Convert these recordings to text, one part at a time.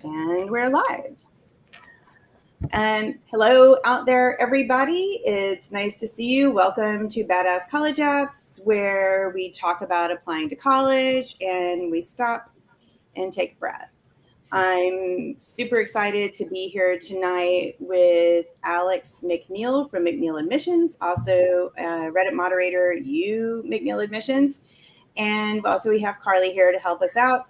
And we're live. Hello out there, everybody. It's nice to see you. Welcome to Badass College Apps, where we talk about applying to college and we stop and take a breath. I'm super excited to be here tonight with Alex McNeil from McNeil Admissions, also Reddit moderator, McNeil Admissions. And also we have Carly here to help us out.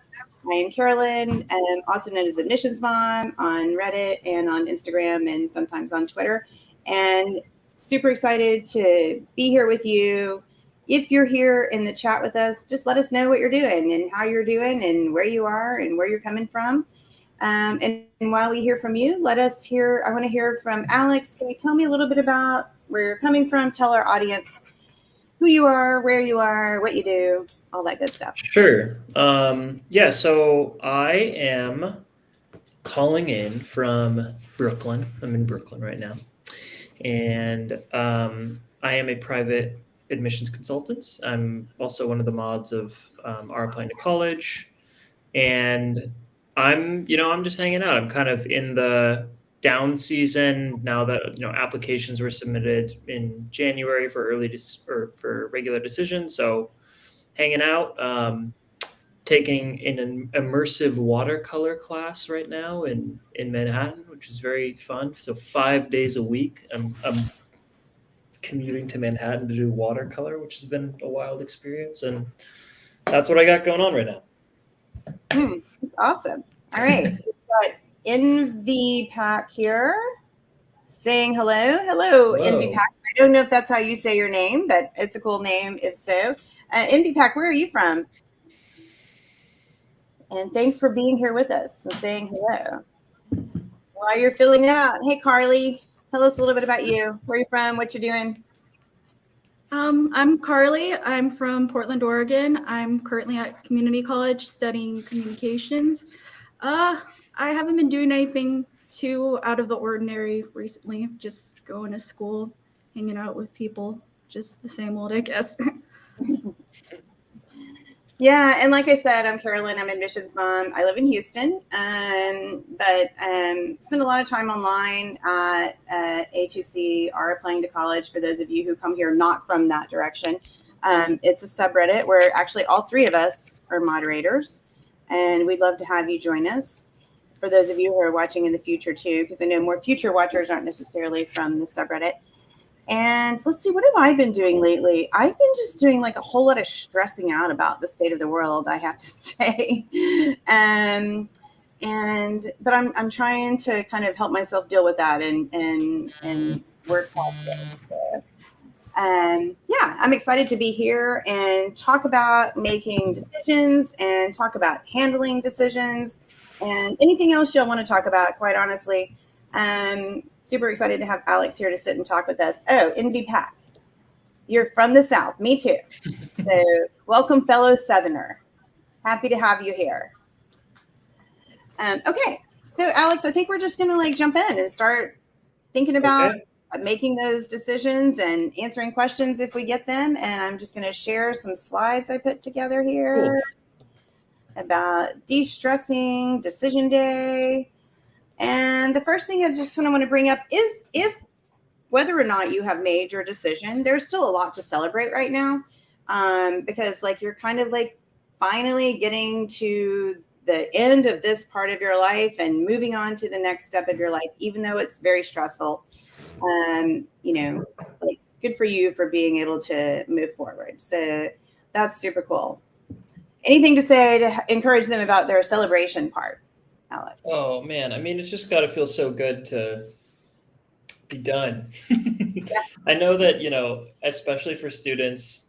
I am Carolyn, also known as Admissions Mom on Reddit and on Instagram and sometimes on Twitter. And super excited to be here with you. If you're here in the chat with us, just let us know what you're doing and how you're doing and where you are and where you're coming from. And while we hear from you, I want to hear from Alex. Can you tell me a little bit about where you're coming from? Tell our audience who you are, where you are, what you do, all that good stuff. Sure. So I am calling in from Brooklyn. I'm in Brooklyn right now. And I am a private admissions consultant. I'm also one of the mods of Are Applying to College. And I'm just hanging out. I'm kind of in the down season now that, applications were submitted in January for for regular decisions. So hanging out, taking an immersive watercolor class right now in Manhattan, which is very fun. So 5 days a week, I'm commuting to Manhattan to do watercolor, which has been a wild experience, and that's what I got going on right now. That's awesome. All right, so we've got Envy Pack here saying hello. Hello, Envy Pack. I don't know if that's how you say your name, but it's a cool name if so. Envy Pack, where are you from? And thanks for being here with us and saying hello. While you're filling it out, hey, Carly, tell us a little bit about you. Where are you from? What you're doing? I'm Carly. I'm from Portland, Oregon. I'm currently at community college studying communications. I haven't been doing anything too out of the ordinary recently. Just going to school, hanging out with people. Just the same old, I guess. Yeah, and like I said, I'm Carolyn. I'm admissions mom. I live in Houston, but spend a lot of time online at A2C, Are Applying to College, for those of you who come here not from that direction. It's a subreddit where actually all three of us are moderators, and we'd love to have you join us. For those of you who are watching in the future too, because I know more future watchers aren't necessarily from the subreddit. And let's see, what have I been doing lately? I've been just doing like a whole lot of stressing out about the state of the world, I have to say. But I'm trying to kind of help myself deal with that and work past it. So, I'm excited to be here and talk about making decisions and talk about handling decisions and anything else you'll want to talk about, quite honestly. Super excited to have Alex here to sit and talk with us. Oh, Envy Pack, you're from the South. Me too. So welcome, fellow Southerner. Happy to have you here. Okay, so Alex, I think we're just going to jump in and start thinking about making those decisions and answering questions if we get them. And I'm just going to share some slides I put together here about de-stressing decision day. And the first thing I want to bring up is whether or not you have made your decision, there's still a lot to celebrate right now, because you're kind of finally getting to the end of this part of your life and moving on to the next step of your life, even though it's very stressful. Good for you for being able to move forward. So that's super cool. Anything to say to encourage them about their celebration part, Alex? Oh man, I mean, it's just got to feel so good to be done. Yeah. I know that, especially for students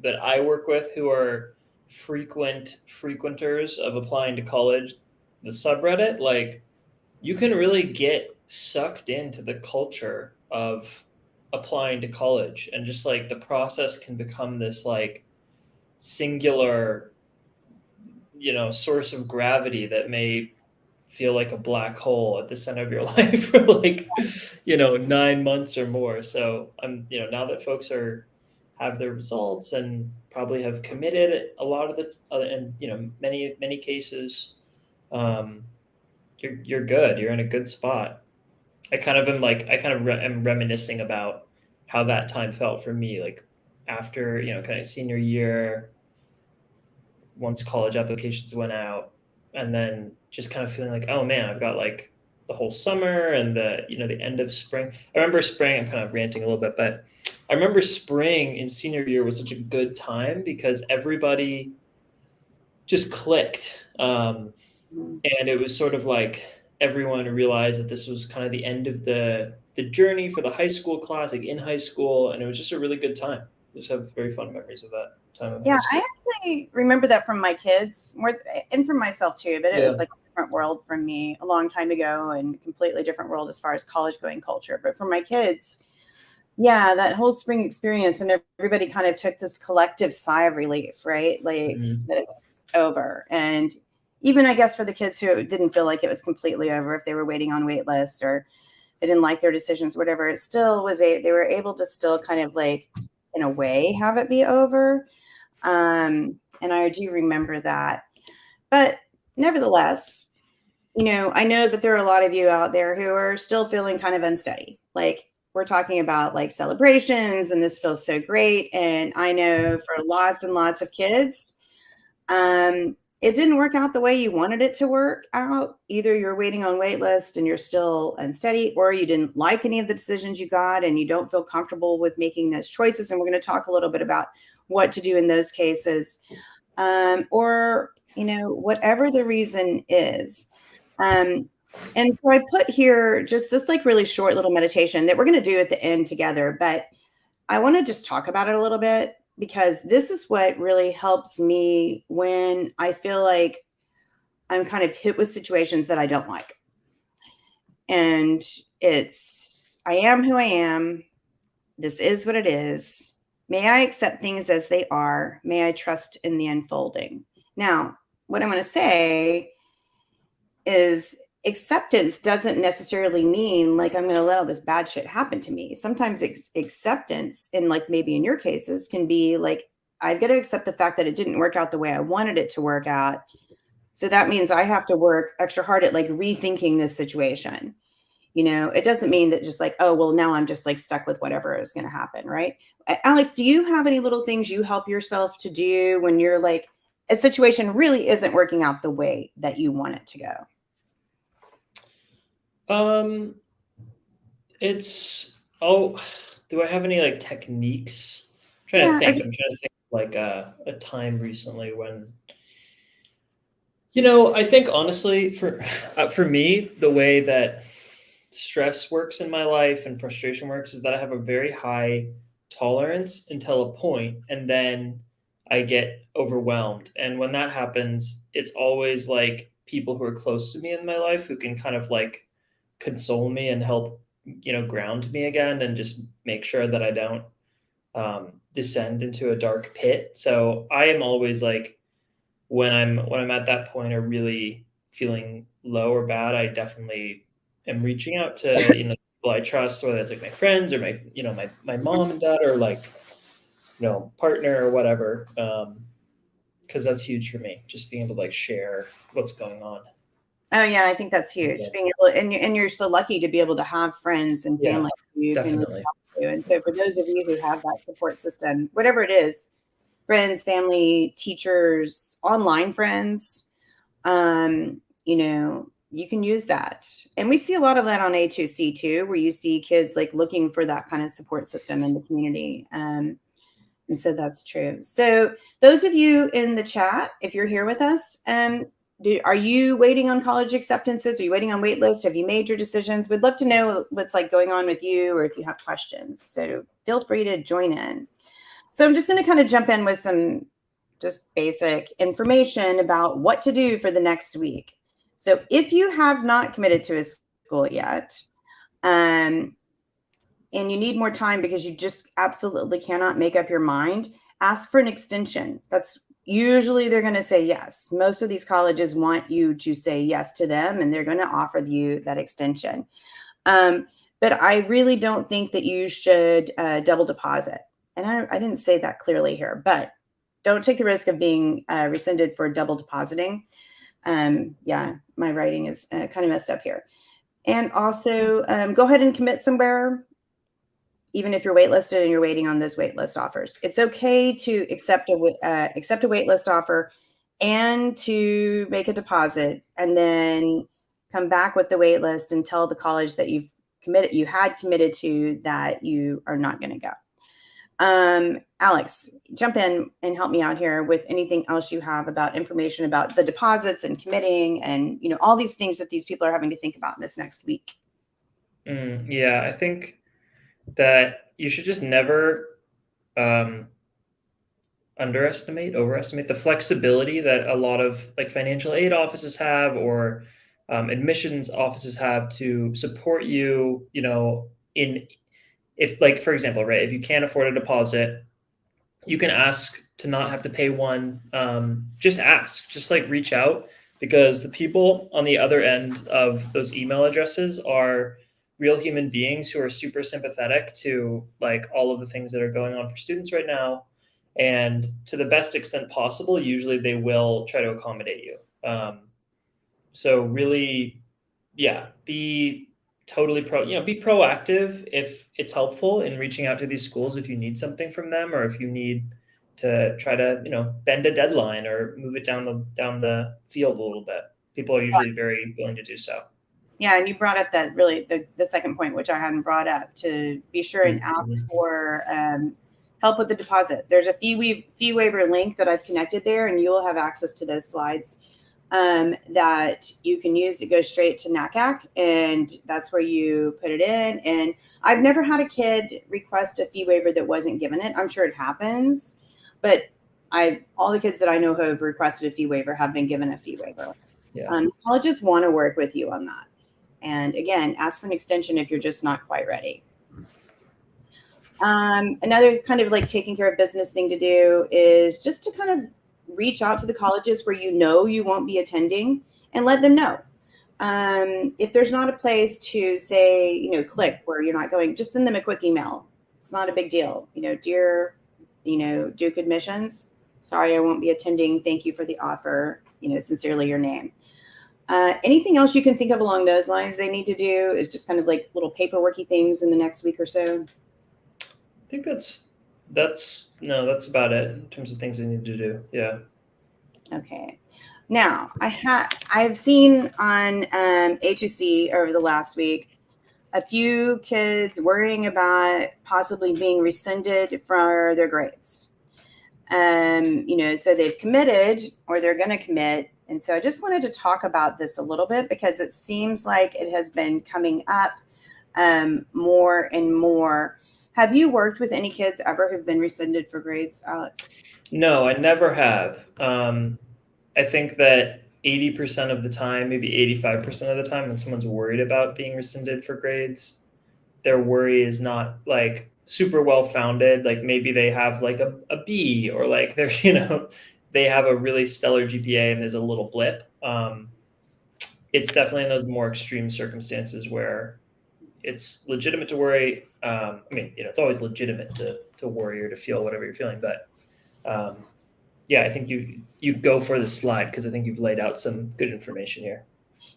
that I work with who are frequenters of applying to college, the subreddit, you can really get sucked into the culture of applying to college, and just the process can become this singular, source of gravity that may feel like a black hole at the center of your life for 9 months or more. So I'm, now that folks have their results and probably have committed a lot of the, and many cases, you're good. You're in a good spot. I kind of am reminiscing about how that time felt for me, like after, kind of senior year, once college applications went out, and then just kind of feeling like, oh man, I've got like the whole summer and the end of spring. I remember spring, I'm kind of ranting a little bit, but I remember spring in senior year was such a good time because everybody just clicked. And it was sort of like everyone realized that this was kind of the end of the journey for the high school class, like in high school, and it was just a really good time. Just have very fun memories of that time of high Yeah, school. I actually remember that from my kids more, and from myself too, but it was like a different world from me a long time ago and completely different world as far as college going culture. But for my kids, yeah, that whole spring experience when everybody kind of took this collective sigh of relief, right? Like that it was over. And even I guess for the kids who didn't feel like it was completely over, if they were waiting on waitlist or they didn't like their decisions, whatever, it still was they were able to still kind of like in a way have it be over. And I do remember that. But nevertheless, I know that there are a lot of you out there who are still feeling kind of unsteady. Like we're talking about like celebrations and this feels so great. And I know for lots and lots of kids, it didn't work out the way you wanted it to work out. Either you're waiting on wait list and you're still unsteady, or you didn't like any of the decisions you got and you don't feel comfortable with making those choices. And we're going to talk a little bit about what to do in those cases, or whatever the reason is. And so I put here just this like really short little meditation that we're going to do at the end together, but I want to just talk about it a little bit because this is what really helps me when I feel like I'm kind of hit with situations that I don't like. And I am who I am. This is what it is. May I accept things as they are? May I trust in the unfolding? Now, what I'm going to say is acceptance doesn't necessarily mean like I'm going to let all this bad shit happen to me. Sometimes acceptance, and like maybe in your cases, can be like, I've got to accept the fact that it didn't work out the way I wanted it to work out. So that means I have to work extra hard at like rethinking this situation. It doesn't mean that just like, oh, well, now I'm just like stuck with whatever is going to happen. Right. Alex, do you have any little things you help yourself to do when you're like, a situation really isn't working out the way that you want it to go? Do I have any like techniques? I'm trying to think like a time recently when, I think honestly for me, the way that stress works in my life and frustration works is that I have a very high tolerance until a point, and then I get overwhelmed. And when that happens, it's always like people who are close to me in my life who can kind of like console me and help, ground me again and just make sure that I don't descend into a dark pit. So I am always like, when I'm at that point or really feeling low or bad, I definitely am reaching out to people I trust, whether it's like my friends or my mom and dad or like partner or whatever, because that's huge for me, just being able to like share what's going on. Oh yeah, I think that's huge. Yeah. Being able, and you're so lucky to be able to have friends and family who can look out for you. And so for those of you who have that support system, whatever it is, friends, family, teachers, online friends, you can use that. And we see a lot of that on A2C too, where you see kids like looking for that kind of support system in the community. And so that's true. So those of you in the chat, if you're here with us, are you waiting on college acceptances? Are you waiting on wait list? Have you made your decisions? We'd love to know what's like going on with you, or if you have questions. So feel free to join in. So I'm just going to kind of jump in with some just basic information about what to do for the next week. So if you have not committed to a school yet, and you need more time because you just absolutely cannot make up your mind, ask for an extension. That's usually they're going to say yes. Most of these colleges want you to say yes to them, and they're going to offer you that extension. But I really don't think that you should double deposit. And I didn't say that clearly here, but don't take the risk of being rescinded for double depositing. Yeah, my writing is kind of messed up here. And also go ahead and commit somewhere, even if you're waitlisted and you're waiting on those waitlist offers. It's okay to accept a waitlist offer and to make a deposit and then come back with the waitlist and tell the college that you had committed to that you are not going to go. Alex, jump in and help me out here with anything else you have about information about the deposits and committing and, all these things that these people are having to think about this next week. Yeah, I think that you should just never overestimate the flexibility that a lot of like financial aid offices have or admissions offices have to support you, if like, for example, right, if you can't afford a deposit, you can ask to not have to pay one. Just ask, just like reach out, because the people on the other end of those email addresses are real human beings who are super sympathetic to like all of the things that are going on for students right now. And to the best extent possible, usually they will try to accommodate you. So really, yeah, be totally be proactive if it's helpful in reaching out to these schools if you need something from them or if you need to try to bend a deadline or move it down the field a little bit. People are usually very willing to do so. Yeah, and you brought up that really the second point, which I hadn't brought up, to be sure and ask for help with the deposit. There's a fee waiver link that I've connected there, and you'll have access to those slides that you can use. It goes straight to NACAC, and that's where you put it in. And I've never had a kid request a fee waiver that wasn't given it. I'm sure it happens, but all the kids that I know who have requested a fee waiver have been given a fee waiver. Yeah. Colleges want to work with you on that. And again, ask for an extension if you're just not quite ready. Another kind of like taking care of business thing to do is just to kind of reach out to the colleges where you won't be attending and let them know. If there's not a place to say, click where you're not going, just send them a quick email. It's not a big deal. Dear, Duke Admissions, sorry I won't be attending. Thank you for the offer. Sincerely, your name. Anything else you can think of along those lines they need to do is just kind of like little paperworky things in the next week or so? I think that's about it in terms of things they need to do. Yeah. Okay. Now, I've seen on H2C over the last week a few kids worrying about possibly being rescinded for their grades. So they've committed or they're going to commit. And so I just wanted to talk about this a little bit because it seems like it has been coming up more and more. Have you worked with any kids ever who've been rescinded for grades, Alex? No, I never have. I think that 80% of the time, maybe 85% of the time, when someone's worried about being rescinded for grades, their worry is not like super well founded. Like maybe they have like a B or like they're, they have a really stellar GPA and there's a little blip. It's definitely in those more extreme circumstances where it's legitimate to worry. It's always legitimate to worry or to feel whatever you're feeling. But I think you go for the slide because I think you've laid out some good information here.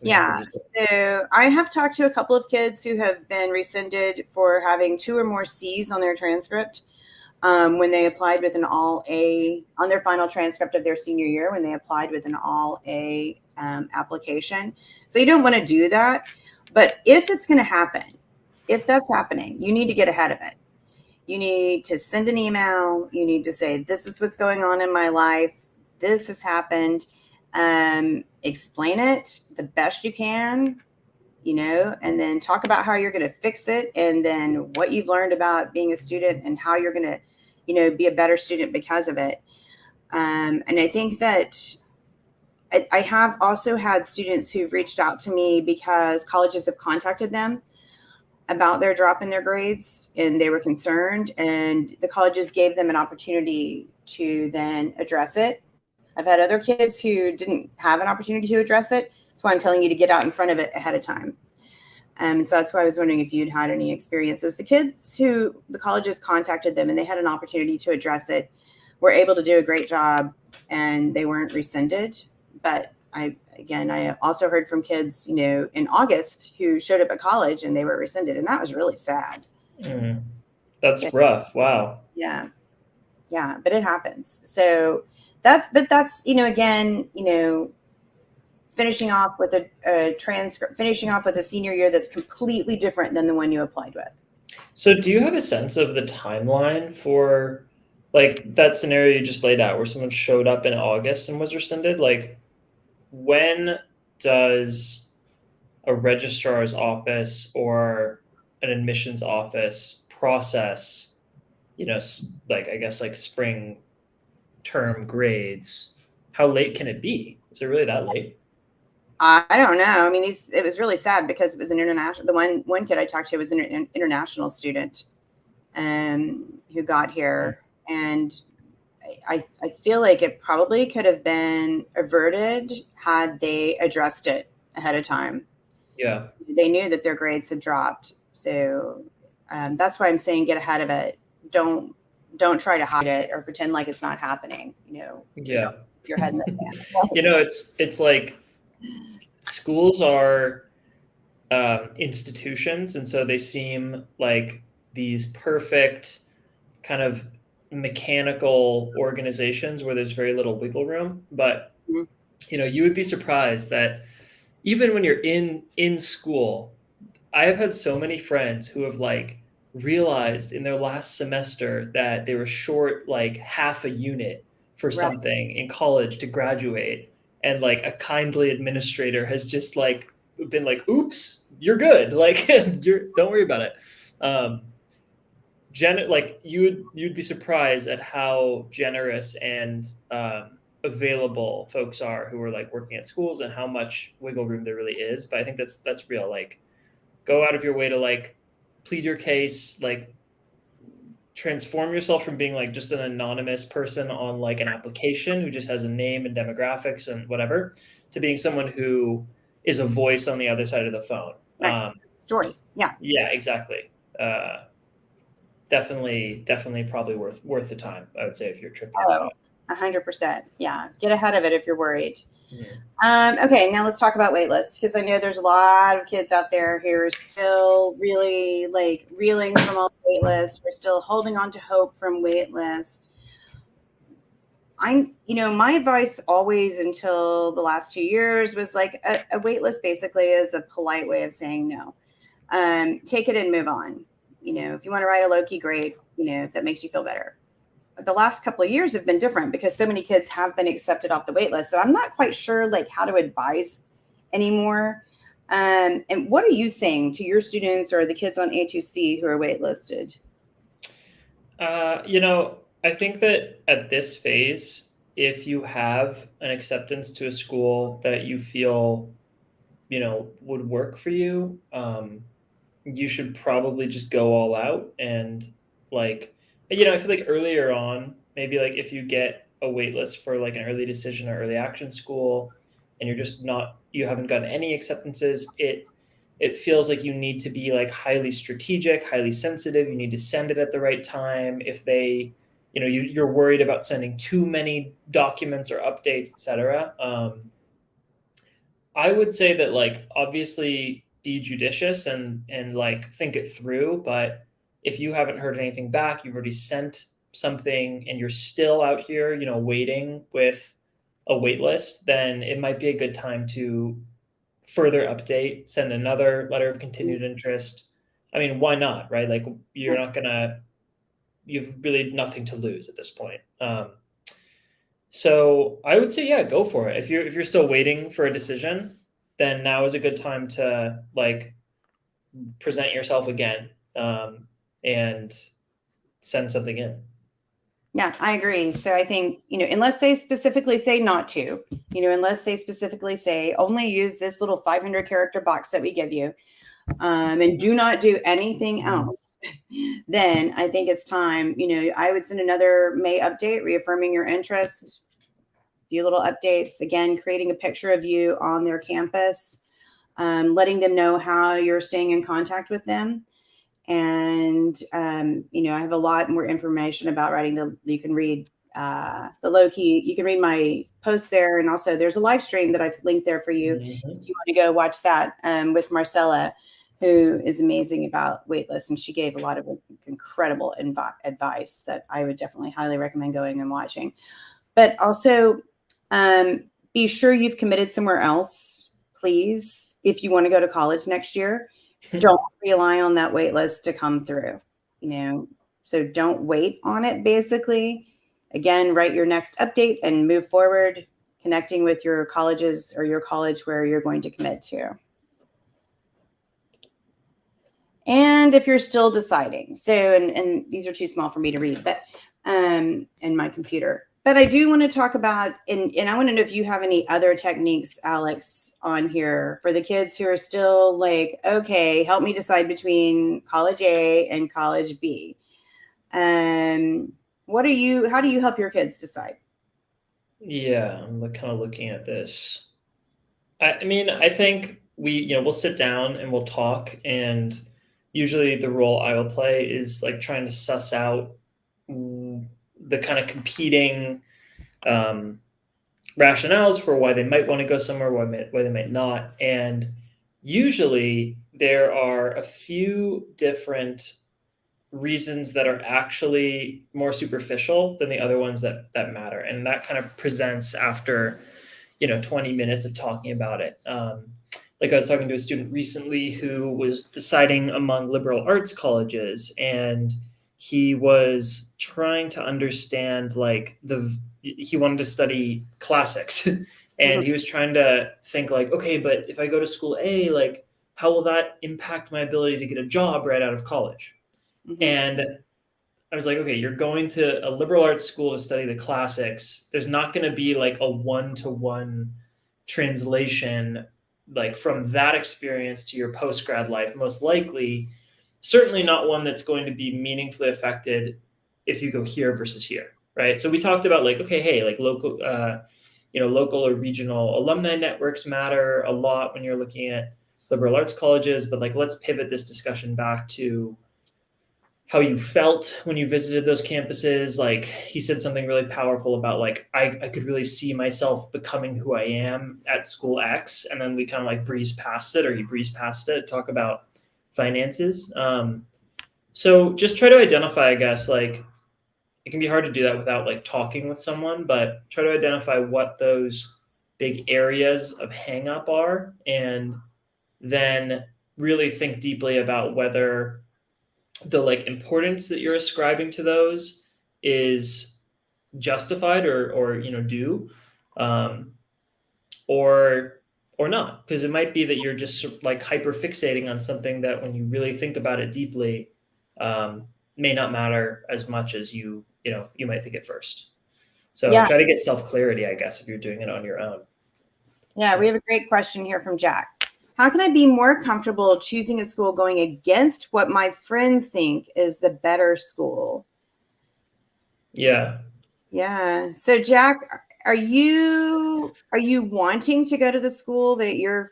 Yeah, so I have talked to a couple of kids who have been rescinded for having 2 or more C's on their transcript when they applied with an all A on their final transcript of their senior year, when they applied with an all A application. So you don't want to do that. But if it's going to happen, if that's happening, you need to get ahead of it. You need to send an email. You need to say, this is what's going on in my life. This has happened. Explain it the best you can, and then talk about how you're going to fix it. And then what you've learned about being a student and how you're going to, be a better student because of it. And I think that I have also had students who've reached out to me because colleges have contacted them about their drop in their grades and they were concerned, and the colleges gave them an opportunity to then address it. I've had other kids who didn't have an opportunity to address it. That's why I'm telling you to get out in front of it ahead of time. So that's why I was wondering if you'd had any experiences. The kids who the colleges contacted them and they had an opportunity to address it were able to do a great job and they weren't rescinded. But again, I also heard from kids, in August who showed up at college and they were rescinded, and that was really sad. That's So, rough. Wow. Yeah, but it happens. So that's again, finishing off with a transcript, finishing off with a senior year that's completely different than the one you applied with. So do you have a sense of the timeline for like that scenario you just laid out where someone showed up in August and was rescinded? Like, when does a registrar's office or an admissions office process, like, I guess, like spring term grades? How late can it be? Is it really that late? I don't know. I mean, it was really sad because it was an international. The one kid I talked to was an international student, who got here, and I feel like it probably could have been averted had they addressed it ahead of time. Yeah. They knew that their grades had dropped, so that's why I'm saying get ahead of it. Don't try to hide it or pretend like it's not happening. Yeah. Your head in the sand. It's like schools are institutions, and so they seem like these perfect kind of mechanical organizations where there's very little wiggle room. But you would be surprised that even when you're in school, I have had so many friends who have like realized in their last semester that they were short like half a unit for something in college to graduate, and like a kindly administrator has just like been like, oops, you're good, like don't worry about it. Like you'd be surprised at how generous and available folks are who are like working at schools, and how much wiggle room there really is. But I think that's real. Like, go out of your way to like plead your case, like transform yourself from being like just an anonymous person on like an application who just has a name and demographics and whatever, to being someone who is a voice on the other side of the phone. Story. Yeah, exactly. Definitely probably worth the time, I would say, if you're tripping. 100%. Yeah. Get ahead of it if you're worried. Okay, now let's talk about Waitlist, because I know there's a lot of kids out there who are still really like reeling from all Waitlist. We're still holding on to hope from Waitlist. My advice always until the last 2 years was like a Waitlist basically is a polite way of saying no. Take it and move on. If you want to write a low-key, great, if that makes you feel better. The last couple of years have been different because so many kids have been accepted off the wait list that I'm not quite sure like how to advise anymore. And what are you saying to your students or the kids on A2C who are waitlisted? I think that at this phase, if you have an acceptance to a school that you feel, would work for you, you should probably just go all out. And like, I feel like earlier on, maybe like if you get a wait list for like an early decision or early action school, and you haven't gotten any acceptances, it feels like you need to be like highly strategic, highly sensitive. You need to send it at the right time. If they, you're worried about sending too many documents or updates, etc. I would say that like, obviously be judicious and like think it through. But if you haven't heard anything back, you've already sent something and you're still out here, waiting with a wait list, then it might be a good time to further update, send another letter of continued interest. I mean, why not, right? Like, you've really nothing to lose at this point. So I would say, yeah, go for it. If you're still waiting for a decision, then now is a good time to like present yourself again, and send something in. Yeah, I agree. So I think, unless they specifically say not to, unless they specifically say only use this little 500 character box that we give you, and do not do anything else, then I think it's time. I would send another May update reaffirming your interest, a few little updates, again, creating a picture of you on their campus, letting them know how you're staying in contact with them. And, I have a lot more information about writing you can read the low key, you can read my post there. And also there's a live stream that I've linked there for you. Mm-hmm. If you want to go watch that with Marcella, who is amazing about Waitlist. And she gave a lot of incredible advice that I would definitely highly recommend going and watching. But also be sure you've committed somewhere else, please. If you want to go to college next year, don't rely on that wait list to come through, so don't wait on it. Basically, again, write your next update and move forward, connecting with your colleges or your college where you're going to commit to. And if you're still deciding, and these are too small for me to read, but in my computer. But I do want to talk about, and I want to know if you have any other techniques, Alex, on here for the kids who are still like, okay, help me decide between college A and college B. How do you help your kids decide? Yeah, I'm kind of looking at this. I mean, I think we'll sit down and we'll talk, and usually the role I will play is like trying to suss out the kind of competing rationales for why they might want to go somewhere, why they might not. And usually there are a few different reasons that are actually more superficial than the other ones that matter. And that kind of presents after 20 minutes of talking about it. Like I was talking to a student recently who was deciding among liberal arts colleges, and he was trying to understand he wanted to study classics and he was trying to think like, okay, but if I go to school A, like how will that impact my ability to get a job right out of college? Mm-hmm. And I was like, okay, you're going to a liberal arts school to study the classics. There's not going to be like a one-to-one translation like from that experience to your post-grad life, most likely. Certainly not one that's going to be meaningfully affected if you go here versus here, right? So we talked about like, okay, hey, like local or regional alumni networks matter a lot when you're looking at liberal arts colleges, but like let's pivot this discussion back to how you felt when you visited those campuses. Like he said something really powerful about like, I could really see myself becoming who I am at school X. And then we kind of like breezed past it, or he breezed past it, talk about finances. So just try to identify, I guess, like it can be hard to do that without like talking with someone, but try to identify what those big areas of hang up are, and then really think deeply about whether the like importance that you're ascribing to those is justified or due, or not, because it might be that you're just like hyper fixating on something that when you really think about it deeply may not matter as much as you might think at first. So try to get self-clarity, I guess, if you're doing it on your own. Yeah, we have a great question here from Jack. How can I be more comfortable choosing a school going against what my friends think is the better school? Yeah. Yeah. So Jack, are you wanting to go to the school that your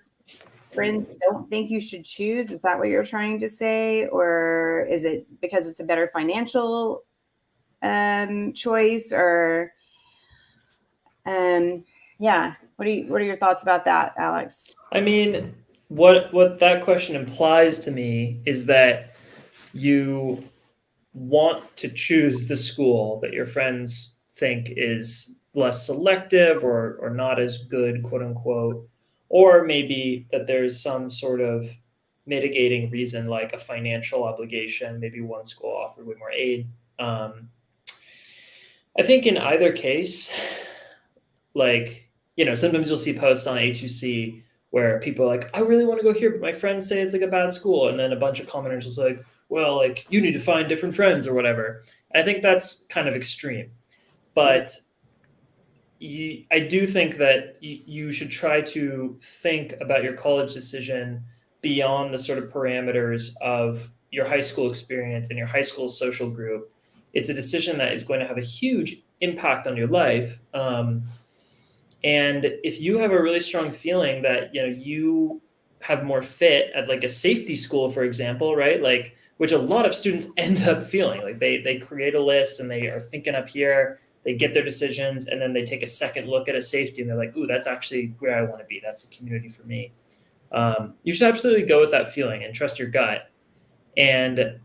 friends don't think you should choose? Is that what you're trying to say? Or is it because it's a better financial choice? Or yeah. What are your thoughts about that, Alex? I mean, what that question implies to me is that you want to choose the school that your friends think is less selective or not as good, quote unquote, or maybe that there's some sort of mitigating reason like a financial obligation. Maybe one school offered way more aid. I think in either case, like, sometimes you'll see posts on A2C where people are like, I really want to go here, but my friends say it's like a bad school. And then a bunch of commenters will say, like, well, like you need to find different friends or whatever. I think that's kind of extreme, but I do think that you should try to think about your college decision beyond the sort of parameters of your high school experience and your high school social group. It's a decision that is going to have a huge impact on your life. And if you have a really strong feeling that, you have more fit at like a safety school, for example, right? Like, which a lot of students end up feeling like they create a list and they are thinking up here, they get their decisions, and then they take a second look at a safety and they're like, ooh, that's actually where I want to be. That's a community for me. You should absolutely go with that feeling and trust your gut. And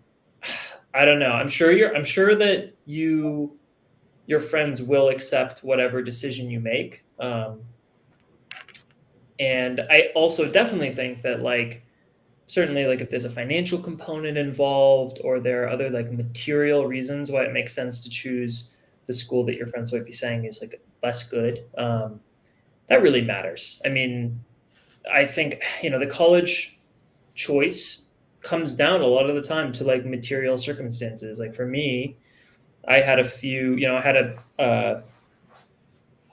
I don't know. I'm sure that your friends will accept whatever decision you make. And I also definitely think that certainly if there's a financial component involved or there are other material reasons why it makes sense to choose the school that your friends might be saying is less good, that really matters. I mean, I think the college choice comes down a lot of the time to material circumstances. For me, I had a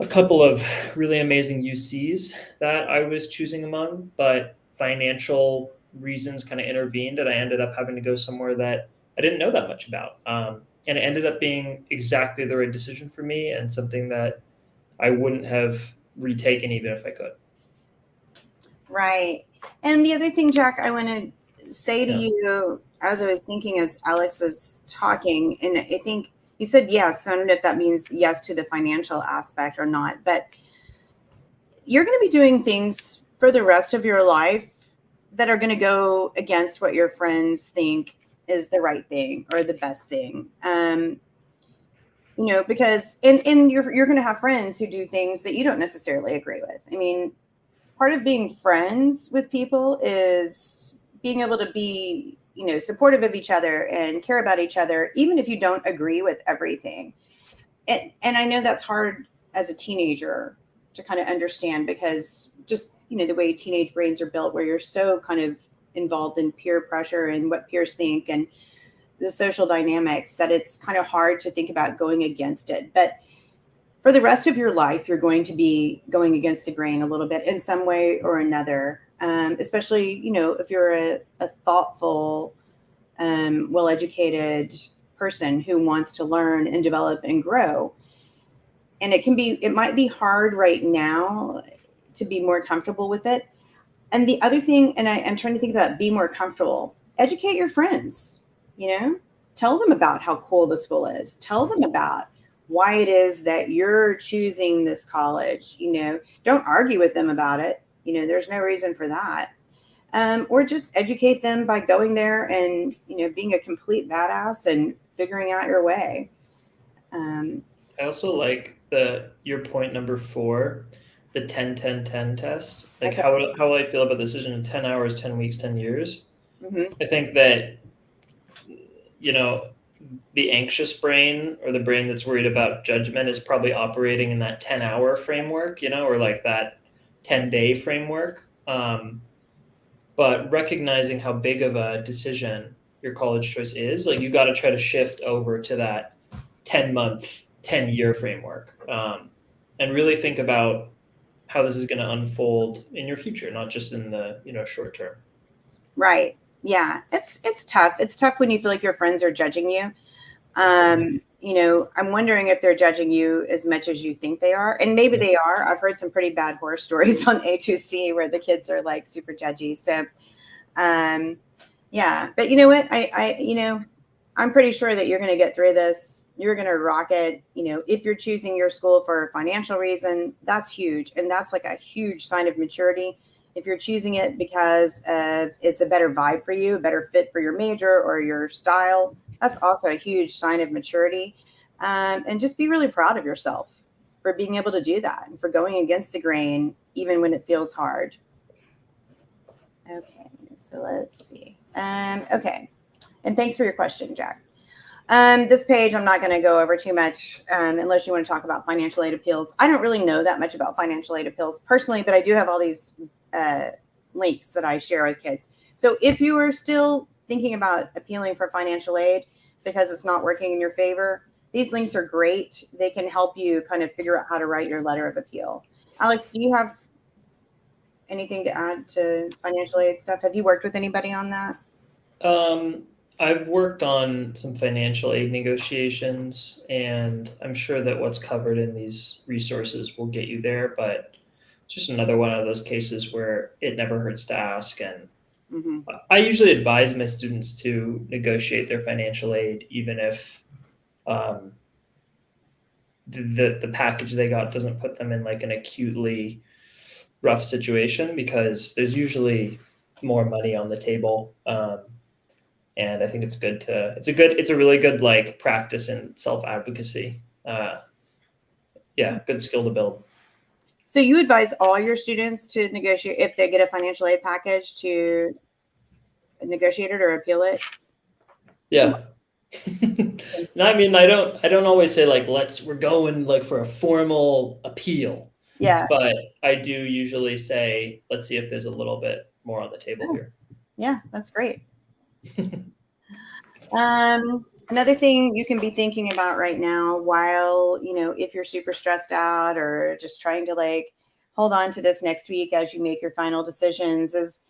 couple of really amazing UCs that I was choosing among, but financial reasons kind of intervened, and I ended up having to go somewhere that I didn't know that much about. And it ended up being exactly the right decision for me and something that I wouldn't have retaken even if I could. Right. And the other thing, Jack, I want to say to you, as I was thinking as Alex was talking, and I think you said yes. I don't know if that means yes to the financial aspect or not, but you're going to be doing things for the rest of your life that are going to go against what your friends think is the right thing or the best thing. Because and you're going to have friends who do things that you don't necessarily agree with. I mean, part of being friends with people is being able to be, supportive of each other and care about each other, even if you don't agree with everything. And I know that's hard as a teenager to kind of understand because just, the way teenage brains are built, where you're so kind of involved in peer pressure and what peers think and the social dynamics, that it's kind of hard to think about going against it. But for the rest of your life, you're going to be going against the grain a little bit in some way or another, especially, if you're a thoughtful, well-educated person who wants to learn and develop and grow. And it might be hard right now to be more comfortable with it. And the other thing, and I'm trying to think about be more comfortable, educate your friends, tell them about how cool the school is. Tell them about why it is that you're choosing this college. Don't argue with them about it. There's no reason for that. Or just educate them by going there and, being a complete badass and figuring out your way. I also like your point number 4, the 10-10-10 test. Okay. How will I feel about the decision in 10 hours, 10 weeks, 10 years? Mm-hmm. I think that, the anxious brain or the brain that's worried about judgment is probably operating in that 10-hour framework, or that 10-day framework. But recognizing how big of a decision your college choice is, you got to try to shift over to that 10-month, 10-year framework, and really think about how this is going to unfold in your future, not just in the short term. Right. Yeah, it's tough. It's tough when you feel like your friends are judging you. I'm wondering if they're judging you as much as you think they are. And maybe they are. I've heard some pretty bad horror stories on A2C where the kids are super judgy. So, yeah, but you know what? I'm pretty sure that you're going to get through this. You're going to rock it. If you're choosing your school for a financial reason, that's huge. And that's a huge sign of maturity. If you're choosing it because it's a better vibe for you, a better fit for your major or your style, that's also a huge sign of maturity. And just be really proud of yourself for being able to do that and for going against the grain, even when it feels hard. Okay, so let's see. Okay, and thanks for your question, Jack. This page, I'm not going to go over too much unless you want to talk about financial aid appeals. I don't really know that much about financial aid appeals personally, but I do have all these links that I share with kids. So if you are still thinking about appealing for financial aid because it's not working in your favor, these links are great. They can help you kind of figure out how to write your letter of appeal. Alex, do you have anything to add to financial aid stuff? Have you worked with anybody on that? I've worked on some financial aid negotiations, and I'm sure that what's covered in these resources will get you there, but it's just another one of those cases where it never hurts to ask. And I usually advise my students to negotiate their financial aid, even if the package they got doesn't put them in like an acutely rough situation, because there's usually more money on the table. And I think it's a really good like practice in self-advocacy. Good skill to build. So you advise all your students to negotiate, if they get a financial aid package, to negotiate it or appeal it? Yeah. No, I mean, I don't always say like, we're going like for a formal appeal. Yeah. But I do usually say, let's see if there's a little bit more on the table here. Yeah, that's great. Another thing you can be thinking about right now, while, if you're super stressed out or just trying to like hold on to this next week as you make your final decisions, is,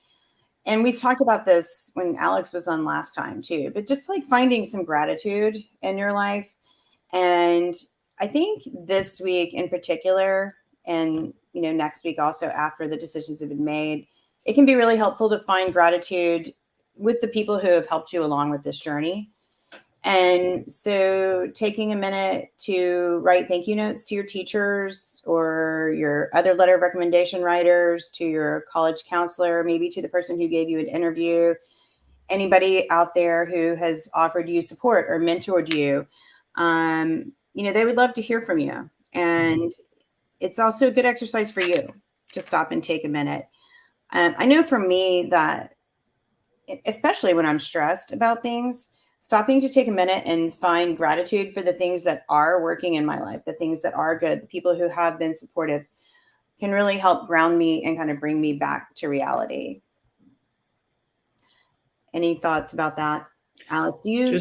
and we talked about this when Alex was on last time too, but just like finding some gratitude in your life. And I think this week in particular, and next week also, after the decisions have been made, it can be really helpful to find gratitude with the people who have helped you along with this journey. And so taking a minute to write thank you notes to your teachers or your other letter of recommendation writers, to your college counselor, maybe to the person who gave you an interview, anybody out there who has offered you support or mentored you, they would love to hear from you. And it's also a good exercise for you to stop and take a minute. I know for me that, especially when I'm stressed about things, stopping to take a minute and find gratitude for the things that are working in my life, the things that are good, the people who have been supportive, can really help ground me and kind of bring me back to reality. Any thoughts about that, Alex? Do you?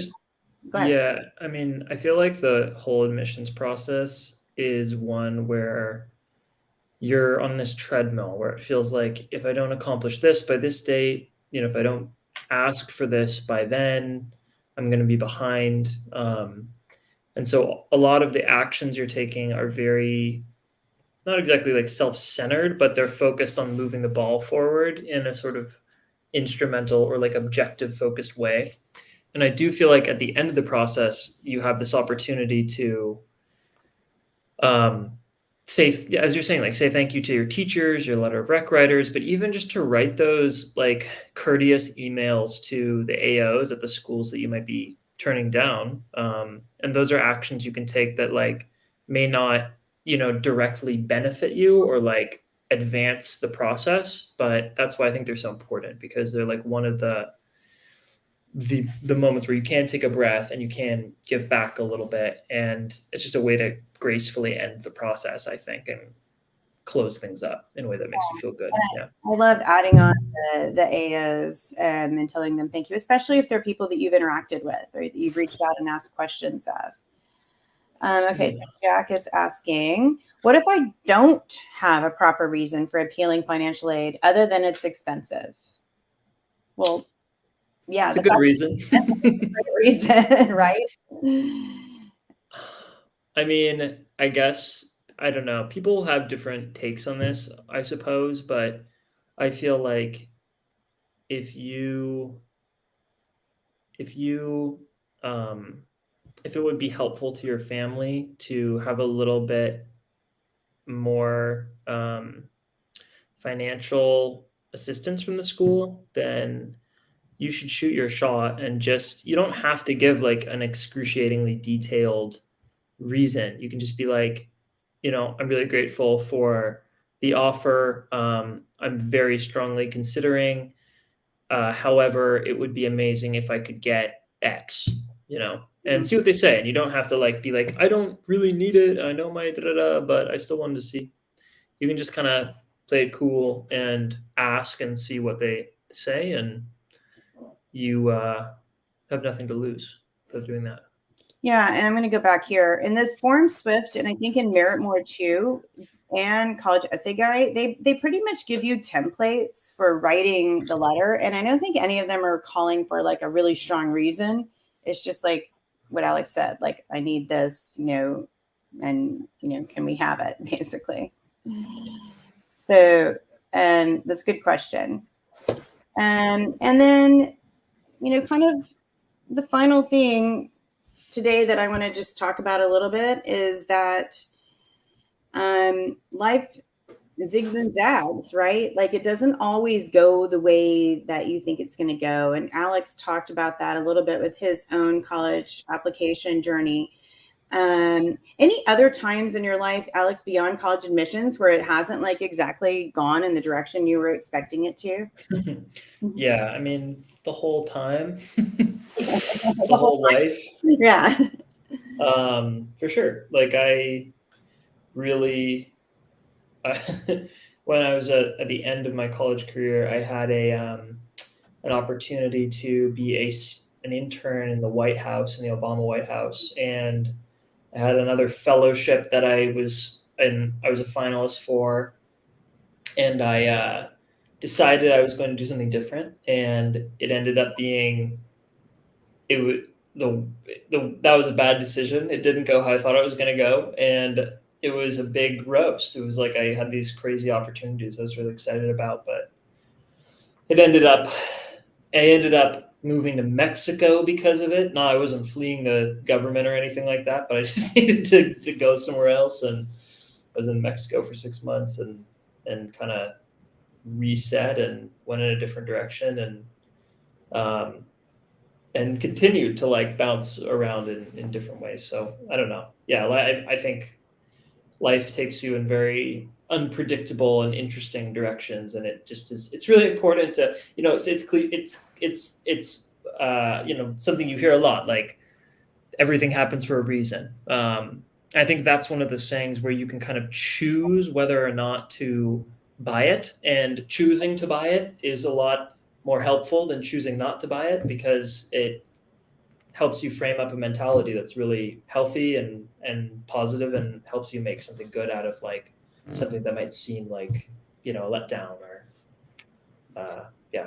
Go ahead. Yeah, I mean, I feel like the whole admissions process is one where you're on this treadmill where it feels like, if I don't accomplish this by this date, if I don't ask for this by then, I'm going to be behind. And so a lot of the actions you're taking are very, not exactly like self-centered, but they're focused on moving the ball forward in a sort of instrumental or like objective focused way. And I do feel like at the end of the process, you have this opportunity to say, as you're saying, like say thank you to your teachers, your letter of rec writers, but even just to write those like courteous emails to the AOs at the schools that you might be turning down. And those are actions you can take that like may not, directly benefit you or like advance the process. But that's why I think they're so important, because they're like one of the moments where you can take a breath and you can give back a little bit. And it's just a way to gracefully end the process, I think, and close things up in a way that makes you feel good. Yeah. I love adding on the AOs and telling them thank you, especially if they're people that you've interacted with or that you've reached out and asked questions of. Okay, so Jack is asking, what if I don't have a proper reason for appealing financial aid other than it's expensive? Well, yeah, it's a good reason. Right? I mean, I guess, I don't know. People have different takes on this, I suppose, but I feel like if it would be helpful to your family to have a little bit more financial assistance from the school, then you should shoot your shot. And you don't have to give like an excruciatingly detailed reason. You can just be like, I'm really grateful for the offer. I'm very strongly considering. However, it would be amazing if I could get X, and see what they say. And you don't have to like be like, I don't really need it. I know my but I still wanted to see. You can just kind of play it cool and ask and see what they say, and you have nothing to lose for doing that. Yeah, and I'm going to go back here. In this Form Swift, and I think in Meritmore too, and College Essay Guide, they pretty much give you templates for writing the letter. And I don't think any of them are calling for like a really strong reason. It's just like what Alex said, like, I need this, and, can we have it, basically? So that's a good question. And then, kind of the final thing today that I want to just talk about a little bit is that life zigs and zags, right? Like it doesn't always go the way that you think it's going to go. And Alex talked about that a little bit with his own college application journey. Any other times in your life, Alex, beyond college admissions, where it hasn't like exactly gone in the direction you were expecting it to? Yeah, I mean, the whole time, the whole life, Yeah. for sure. Like I really, when I was at the end of my college career, I had an opportunity to be an intern in the White House, in the Obama White House, and I had another fellowship that I was a finalist for, and I decided I was going to do something different, and it ended up being it was that was a bad decision. It didn't go how I thought it was going to go, and it was a big roast. It was like I had these crazy opportunities I was really excited about, but it ended up I ended up moving to Mexico because of it. No, I wasn't fleeing the government or anything like that, but I just needed to go somewhere else, and I was in Mexico for 6 months and kind of reset and went in a different direction, and continued to like bounce around in different ways. So I don't know. Yeah, I think life takes you in very unpredictable and interesting directions, and it just is. It's really important to it's something you hear a lot, like everything happens for a reason. I think that's one of the sayings where you can kind of choose whether or not to buy it, and choosing to buy it is a lot more helpful than choosing not to buy it, because it helps you frame up a mentality that's really healthy and positive, and helps you make something good out of like something that might seem like a letdown or yeah.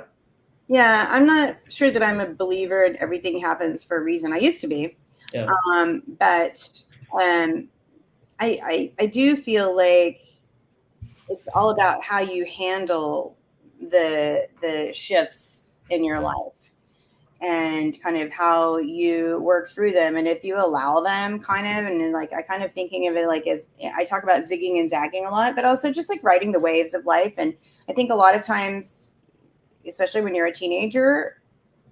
Yeah, I'm not sure that I'm a believer in everything happens for a reason. I used to be. Yeah. But I do feel like it's all about how you handle the shifts in your life, and kind of how you work through them, and if you allow them, kind of. And like I kind of thinking of it like as I talk about zigging and zagging a lot, but also just like riding the waves of life. And I think a lot of times, especially when you're a teenager,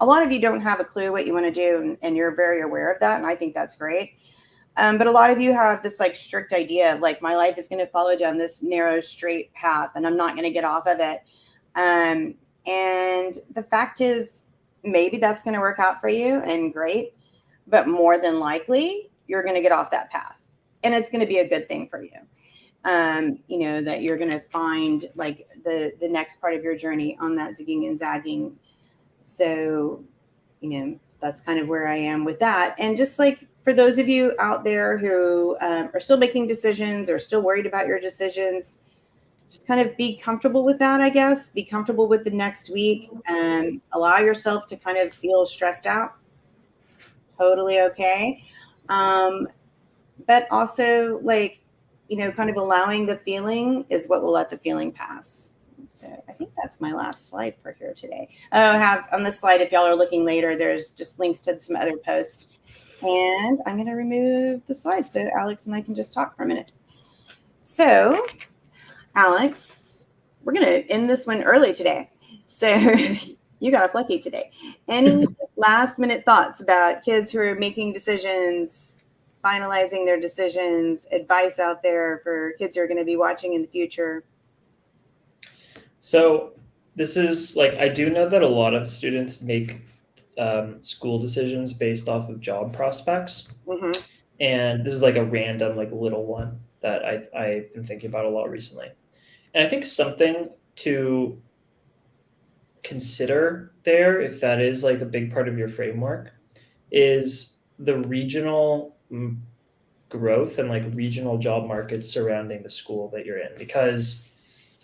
a lot of you don't have a clue what you want to do, and you're very aware of that, and I think that's great. But a lot of you have this like strict idea of like, my life is going to follow down this narrow, straight path, and I'm not going to get off of it. And the fact is, maybe that's going to work out for you, and great. But more than likely, you're going to get off that path, and it's going to be a good thing for you. That you're going to find like the next part of your journey on that zigging and zagging. So, that's kind of where I am with that. And just like for those of you out there who are still making decisions or still worried about your decisions, just kind of be comfortable with that, I guess. Be comfortable with the next week, and allow yourself to kind of feel stressed out. Totally okay. But also, like, kind of allowing the feeling is what will let the feeling pass. So I think that's my last slide for here today. I have on this slide, if y'all are looking later, there's just links to some other posts. And I'm going to remove the slide so Alex and I can just talk for a minute. So, Alex, we're going to end this one early today. So you got a lucky today. Any last minute thoughts about kids who are making decisions, finalizing their decisions, advice out there for kids who are going to be watching in the future? So this is like, I do know that a lot of students make school decisions based off of job prospects. Mm-hmm. And this is like a random, like little one that I've been thinking about a lot recently. And I think something to consider there, if that is like a big part of your framework, is the regional growth and like regional job markets surrounding the school that you're in. Because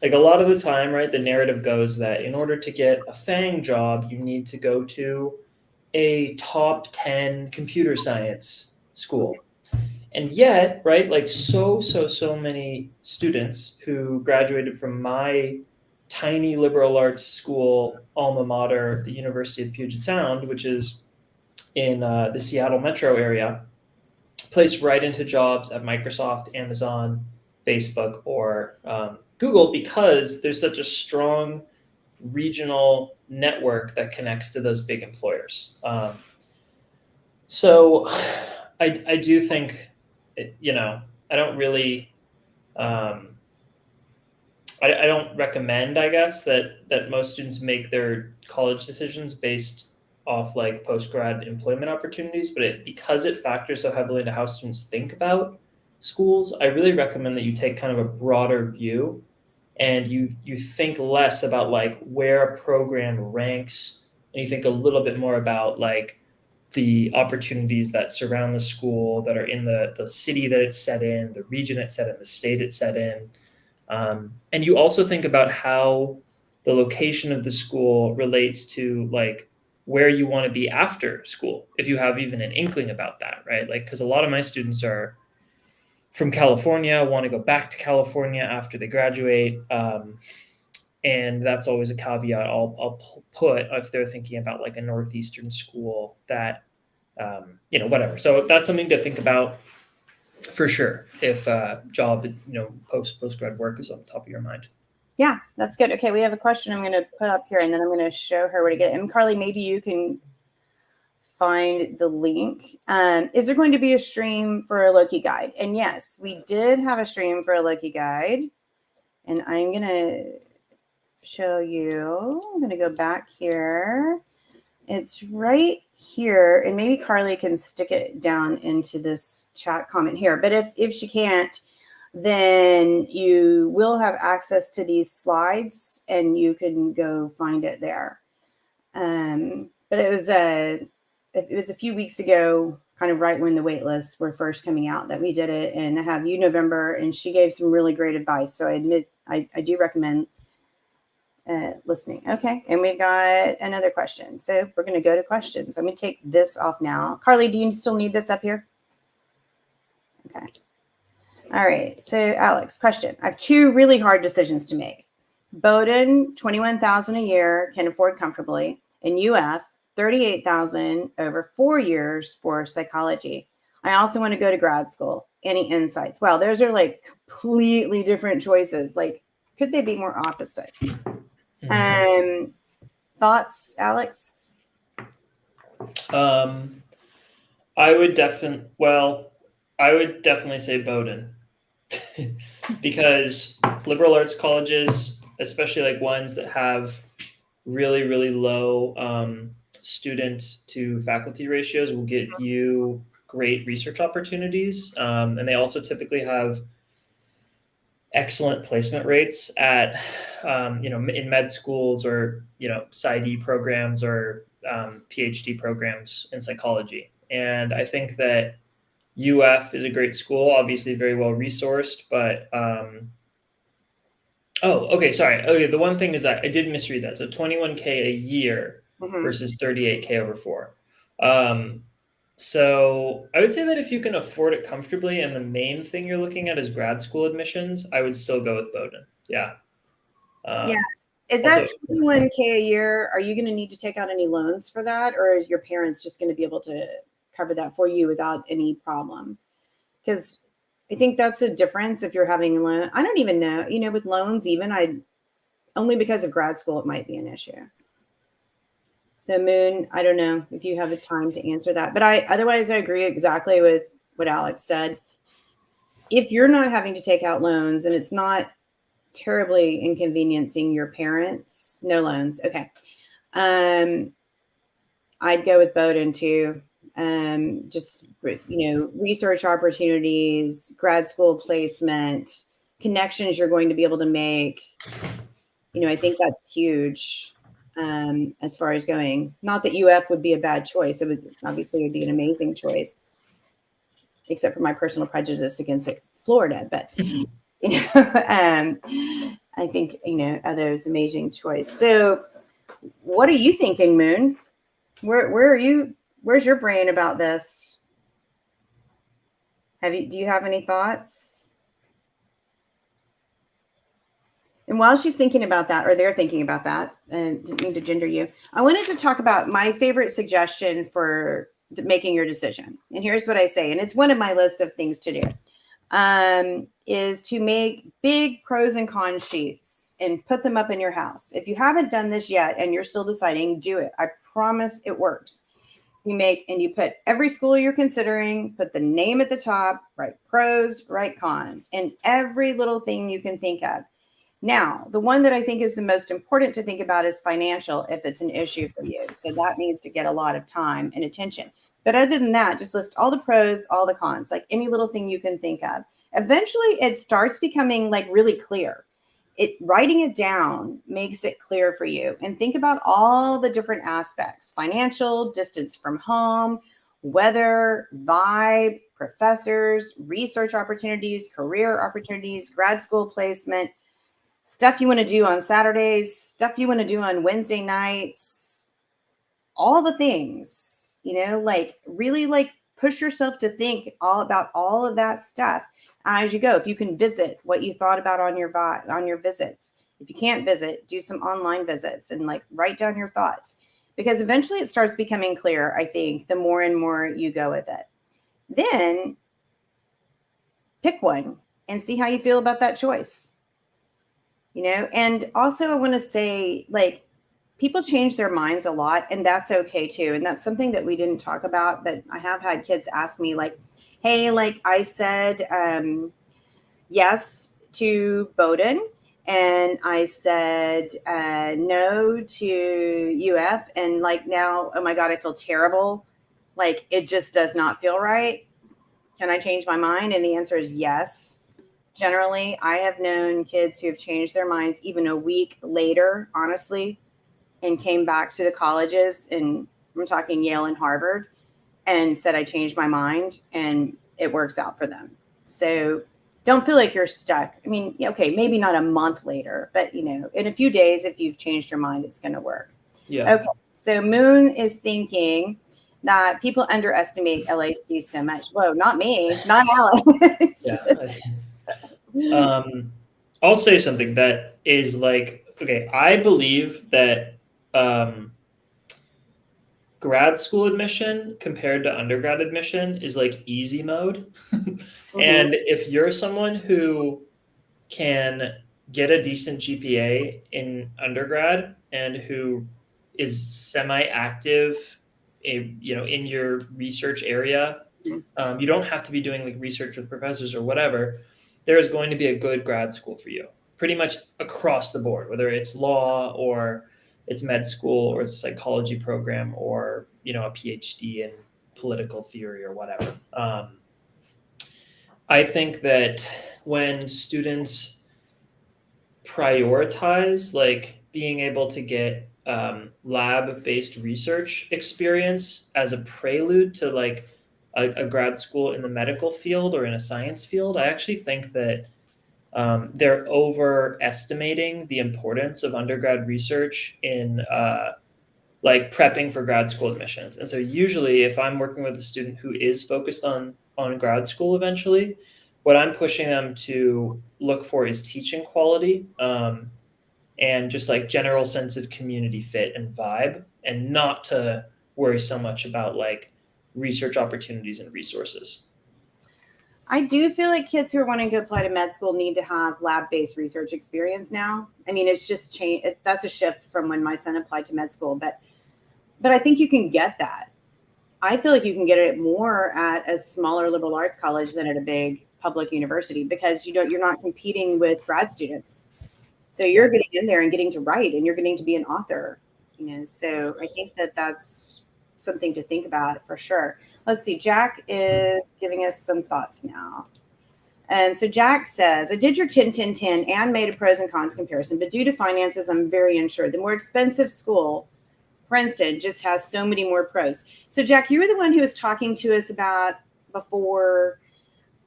like a lot of the time, right, the narrative goes that in order to get a FANG job, you need to go to a top 10 computer science school. And yet, right, like so many students who graduated from my tiny liberal arts school alma mater, the University of Puget Sound, which is in the Seattle metro area, placed right into jobs at Microsoft, Amazon, Facebook, or Google, because there's such a strong regional network that connects to those big employers. So I do think, I don't really, I don't recommend, I guess, that most students make their college decisions based off like post-grad employment opportunities, but because it factors so heavily into how students think about schools, I really recommend that you take kind of a broader view, and you think less about like where a program ranks, and you think a little bit more about like the opportunities that surround the school, that are in the city that it's set in, the region it's set in, the state it's set in. And you also think about how the location of the school relates to like where you want to be after school, if you have even an inkling about that, right? Like, because a lot of my students are from California, want to go back to California after they graduate. And that's always a caveat I'll put if they're thinking about like a Northeastern school that, whatever. So that's something to think about for sure if job, post-grad work is on the top of your mind. Yeah, that's good. Okay, we have a question I'm going to put up here, and then I'm going to show her where to get it. And Carly, maybe you can find the link. Is there going to be a stream for a Loki guide? And yes, we did have a stream for a Loki guide. And I'm going to show you. I'm going to go back here. It's right here. And maybe Carly can stick it down into this chat comment here. But if she can't, then you will have access to these slides and you can go find it there. But it was a few weeks ago, kind of right when the wait lists were first coming out, that we did it. And I have November, and she gave some really great advice. So I do recommend listening. Okay. And we've got another question. So we're going to go to questions. I'm going to take this off now. Carly, do you still need this up here? Okay. All right. So Alex, question. I have two really hard decisions to make. Bowdoin, $21,000 a year, can afford comfortably. And UF, $38,000 over 4 years for psychology. I also want to go to grad school. Any insights? Wow, those are like completely different choices. Like, could they be more opposite? Mm-hmm. Thoughts, Alex? I would definitely say Bowdoin. Because liberal arts colleges, especially like ones that have really, really low student to faculty ratios, will get you great research opportunities. And they also typically have excellent placement rates at, in med schools or, PsyD programs or PhD programs in psychology. And I think that UF is a great school, obviously very well resourced, but the one thing is that I did misread that. So $21K a year versus $38K over 4. So I would say that if you can afford it comfortably and the main thing you're looking at is grad school admissions, I would still go with Bowdoin. Yeah. Is that $21K a year? Are you going to need to take out any loans for that, or is your parents just going to be able to cover that for you without any problem? Because I think that's a difference if you're having a loan. I don't even know, with loans, only because of grad school, it might be an issue. So Moon, I don't know if you have the time to answer that, but otherwise I agree exactly with what Alex said. If you're not having to take out loans and it's not terribly inconveniencing your parents, no loans. Okay. I'd go with Bowdoin too. Just, research opportunities, grad school placement, connections you're going to be able to make. I think that's huge as far as going. Not that UF would be a bad choice. It would be an amazing choice, except for my personal prejudice against Florida. But, I think, others amazing choice. So what are you thinking, Moon? Where are you? Where's your brain about this? Do you have any thoughts? And while she's thinking about that, or they're thinking about that, and didn't mean to gender you, I wanted to talk about my favorite suggestion for making your decision. And here's what I say, and it's one of my list of things to do, is to make big pros and cons sheets and put them up in your house. If you haven't done this yet and you're still deciding, do it. I promise it works. You put every school you're considering, put the name at the top, write pros, write cons, and every little thing you can think of. Now, the one that I think is the most important to think about is financial if it's an issue for you. So that needs to get a lot of time and attention. But other than that, just list all the pros, all the cons, like any little thing you can think of. Eventually, it starts becoming like really clear. Writing it down makes it clear for you. And think about all the different aspects: financial, distance from home, weather, vibe, professors, research opportunities, career opportunities, grad school placement, stuff you want to do on Saturdays, stuff you want to do on Wednesday nights, all the things, like really like push yourself to think all about all of that stuff as you go. If you can visit what you thought about on your visits. If you can't visit, do some online visits and like write down your thoughts, because eventually it starts becoming clear, I think, the more and more you go with it. Then pick one and see how you feel about that choice. And also I want to say, like, people change their minds a lot, and that's okay too. And that's something that we didn't talk about, but I have had kids ask me like, hey, like I said yes to Bowdoin, and I said no to UF, and like now, oh my God, I feel terrible. Like it just does not feel right. Can I change my mind? And the answer is yes. Generally, I have known kids who have changed their minds even a week later, honestly, and came back to the colleges, and I'm talking Yale and Harvard, and said, I changed my mind, and it works out for them. So don't feel like you're stuck. I mean, okay, maybe not a month later, but in a few days, if you've changed your mind, it's going to work. Yeah. Okay. So Moon is thinking that people underestimate LAC so much. Whoa, not me, not Alex. Yeah. I'll say something that is like, okay, I believe that grad school admission compared to undergrad admission is like easy mode. And if you're someone who can get a decent GPA in undergrad and who is semi-active, in your research area, you don't have to be doing like research with professors or whatever. There is going to be a good grad school for you pretty much across the board, whether it's law or it's med school or it's a psychology program or, a PhD in political theory or whatever. I think that when students prioritize like being able to get lab-based research experience as a prelude to like a grad school in the medical field or in a science field, I actually think that they're overestimating the importance of undergrad research in like prepping for grad school admissions. And so usually if I'm working with a student who is focused on grad school eventually, what I'm pushing them to look for is teaching quality and just like general sense of community fit and vibe, and not to worry so much about like research opportunities and resources. I do feel like kids who are wanting to apply to med school need to have lab-based research experience now. I mean, it's just changed. That's a shift from when my son applied to med school, but I think you can get that. I feel like you can get it more at a smaller liberal arts college than at a big public university, because you're not competing with grad students. So you're getting in there and getting to write, and you're getting to be an author, so I think that that's something to think about for sure. Let's see. Jack is giving us some thoughts now. So Jack says, I did your 10-10-10 and made a pros and cons comparison, but due to finances, I'm very unsure. The more expensive school, Princeton, just has so many more pros. So Jack, you were the one who was talking to us about before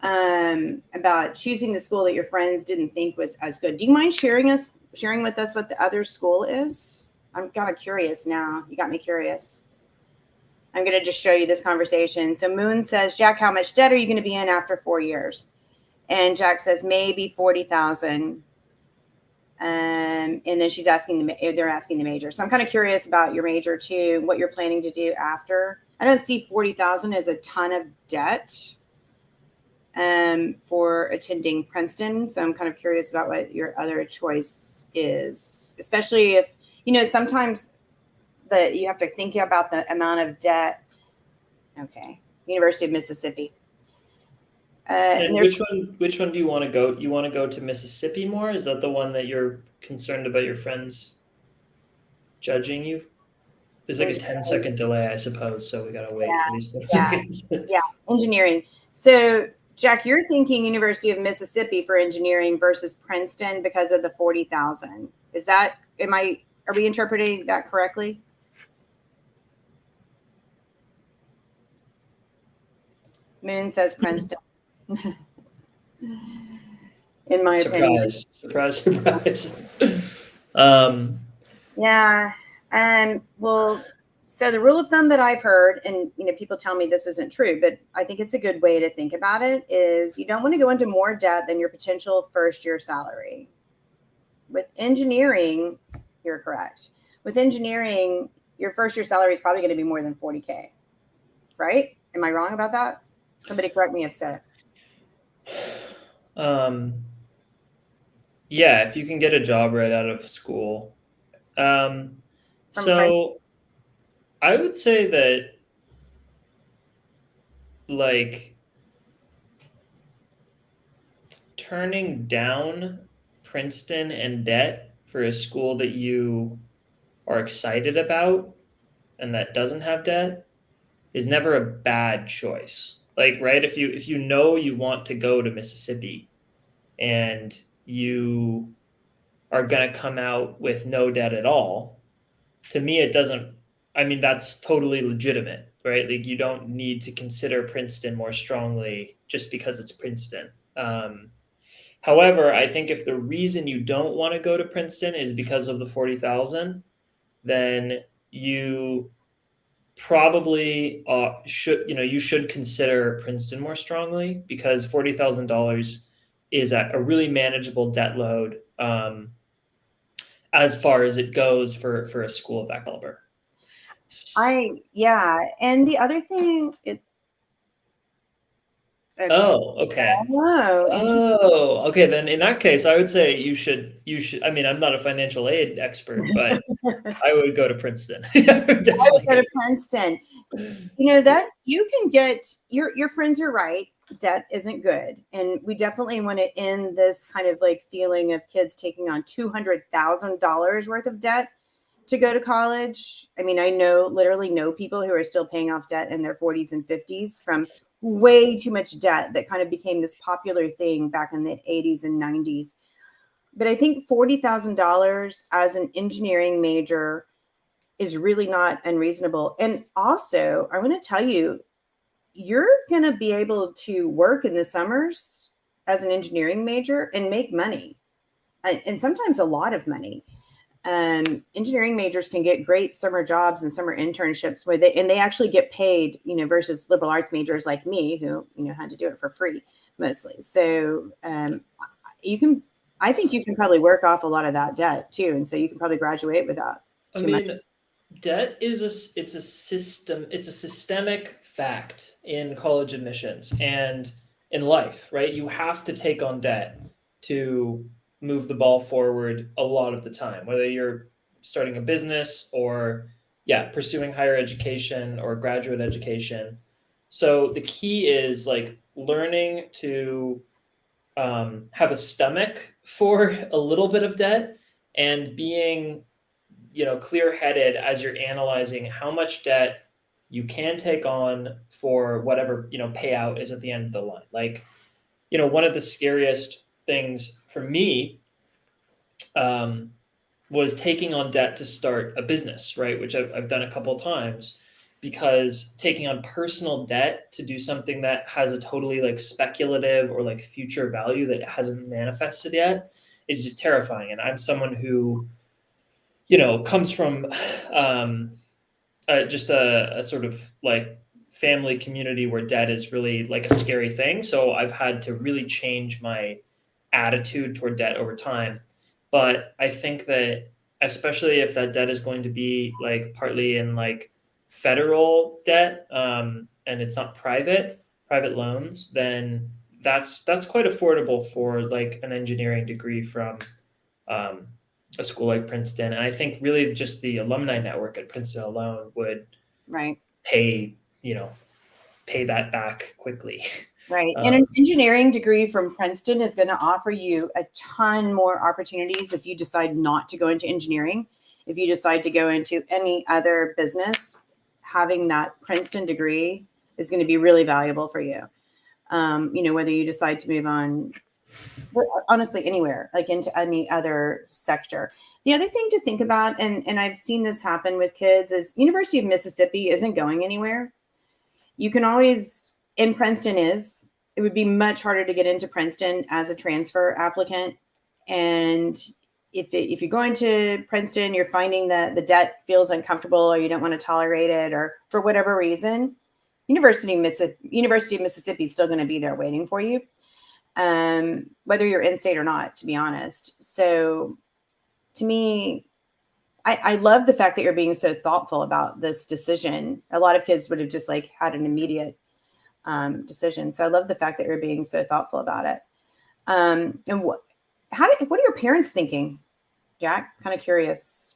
about choosing the school that your friends didn't think was as good. Do you mind sharing with us what the other school is? I'm kind of curious now. You got me curious. I'm going to just show you this conversation. So Moon says, Jack, how much debt are you going to be in after 4 years? And Jack says, maybe 40,000. And then she's asking they're asking the major. So I'm kind of curious about your major too, what you're planning to do after. I don't see 40,000 as a ton of debt for attending Princeton. So I'm kind of curious about what your other choice is, especially if, sometimes that you have to think about the amount of debt. Okay. University of Mississippi. And which one do you want to go? You want to go to Mississippi more? Is that the one that you're concerned about your friends judging you? There's like a 10-second delay, I suppose, so we gotta wait at least 10 seconds. Yeah, engineering. So, Jack, you're thinking University of Mississippi for engineering versus Princeton because of the 40,000. Are we interpreting that correctly? Moon says Princeton. In my opinion. Surprise. Yeah. Well, so the rule of thumb that I've heard, and people tell me this isn't true, but I think it's a good way to think about it, is you don't want to go into more debt than your potential first year salary. With engineering, you're correct. With engineering, your first year salary is probably going to be more than 40K, right? Am I wrong about that? Somebody correct me if so. Yeah, if you can get a job right out of school. So I would say that, like, turning down Princeton and debt for a school that you are excited about and that doesn't have debt is never a bad choice. Like, right, if you know you want to go to Mississippi and you are going to come out with no debt at all, to me that's totally legitimate, right? Like, you don't need to consider Princeton more strongly just because it's Princeton. However, I think if the reason you don't want to go to Princeton is because of the 40,000, then you probably you should consider Princeton more strongly, because $40,000 is a really manageable debt load as far as it goes for a school of that caliber. And the other thing, okay. Okay. Okay. Then in that case, I would say you should. I mean, I'm not a financial aid expert, but I would go to Princeton. I would go to Princeton. That you can get your friends are right. Debt isn't good, and we definitely want to end this kind of like feeling of kids taking on $200,000 worth of debt to go to college. I mean, I literally know people who are still paying off debt in their 40s and 50s from way too much debt that kind of became this popular thing back in the 80s and 90s. But I think $40,000 as an engineering major is really not unreasonable. And also, I want to tell you, you're going to be able to work in the summers as an engineering major and make money, and sometimes a lot of money. Engineering majors can get great summer jobs and summer internships where they actually get paid, versus liberal arts majors like me who, had to do it for free mostly. So I think you can probably work off a lot of that debt too. And so you can probably graduate without too much. Debt is a systemic fact in college admissions and in life, right? You have to take on debt to move the ball forward a lot of the time, whether you're starting a business or pursuing higher education or graduate education. So the key is like learning to have a stomach for a little bit of debt and being clear-headed as you're analyzing how much debt you can take on for whatever payout is at the end of the line. Like, one of the scariest things for me was taking on debt to start a business, right? Which I've done a couple of times, because taking on personal debt to do something that has a totally like speculative or like future value that hasn't manifested yet is just terrifying. And I'm someone who, comes from just a sort of like family community where debt is really like a scary thing. So I've had to really change my attitude toward debt over time. But I think that especially if that debt is going to be like partly in like federal debt, and it's not private loans, then that's quite affordable for like an engineering degree from um, a school like Princeton. And I think really just the alumni network at Princeton alone would Right. pay pay that back quickly. Right. And an engineering degree from Princeton is going to offer you a ton more opportunities if you decide not to go into engineering. If you decide to go into any other business, having that Princeton degree is going to be really valuable for you. Whether you decide to move on, honestly, anywhere, like into any other sector. The other thing to think about, and I've seen this happen with kids, is University of Mississippi isn't going anywhere. You can always, and Princeton is, it would be much harder to get into Princeton as a transfer applicant. And if you're going to Princeton, you're finding that the debt feels uncomfortable or you don't want to tolerate it, or for whatever reason, University of Mississippi is still going to be there waiting for you, whether you're in-state or not, to be honest. So to me, I love the fact that you're being so thoughtful about this decision. A lot of kids would have just like had an immediate decision. So I love the fact that you're being so thoughtful about it. And what are your parents thinking, Jack? Kind of curious.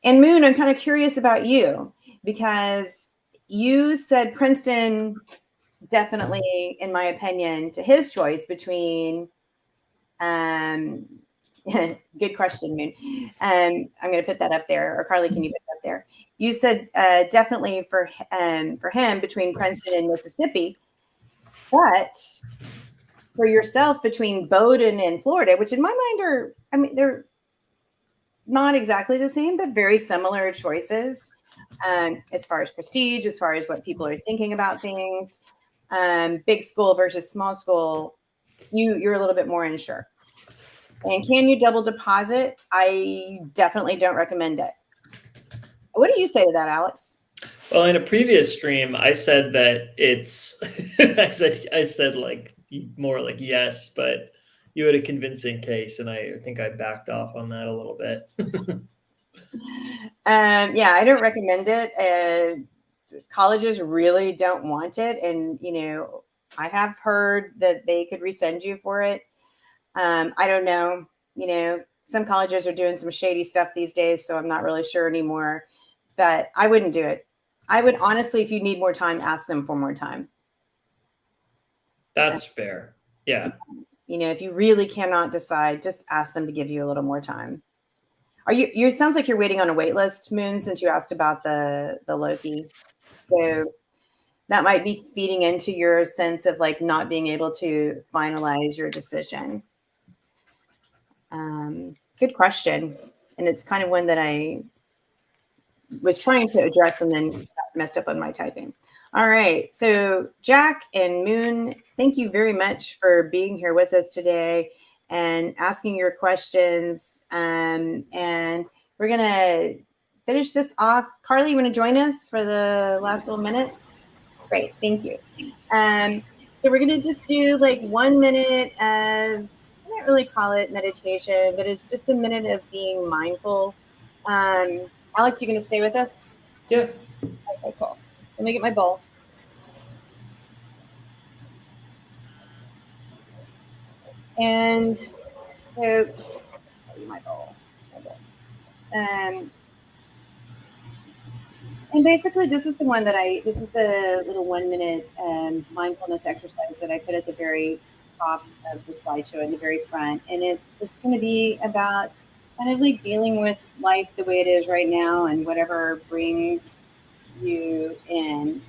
And Moon, I'm kind of curious about you because you said Princeton definitely, in my opinion, to his choice between good question, Moon. I'm going to put that up there, or Carly, can you put that up there? You said definitely for him between Princeton and Mississippi, but for yourself between Bowdoin and Florida, which in my mind they're not exactly the same, but very similar choices as far as prestige, as far as what people are thinking about things. Big school versus small school, you're a little bit more unsure. And can you double deposit? I definitely don't recommend it. What do you say to that, Alex? Well, in a previous stream, I said that it's, I said like more like yes, but you had a convincing case, and I think I backed off on that a little bit. Yeah, I don't recommend it. Colleges really don't want it, and I have heard that they could resend you for it. I don't know. Some colleges are doing some shady stuff these days, so I'm not really sure anymore. But I wouldn't do it. I would honestly, if you need more time, ask them for more time. That's fair. Yeah. If you really cannot decide, just ask them to give you a little more time. You sounds like you're waiting on a wait list, Moon, since you asked about the Loki. So that might be feeding into your sense of like not being able to finalize your decision. Good question. And it's kind of one that I was trying to address and then got messed up on my typing. All right. So Jack and Moon, thank you very much for being here with us today and asking your questions. And we're going to finish this off. Carly, you want to join us for the last little minute? Great. Thank you. So we're going to just do like 1 minute of, I don't really call it meditation, but it's just a minute of being mindful. Alex, you going to stay with us? Yeah. Okay, cool. Let me get my bowl. And so, my bowl. And basically, this is the one that this is the little 1 minute mindfulness exercise that I put at the very top of the slideshow at the very front. And it's just going to be about kind of like dealing with life the way it is right now and whatever brings you in.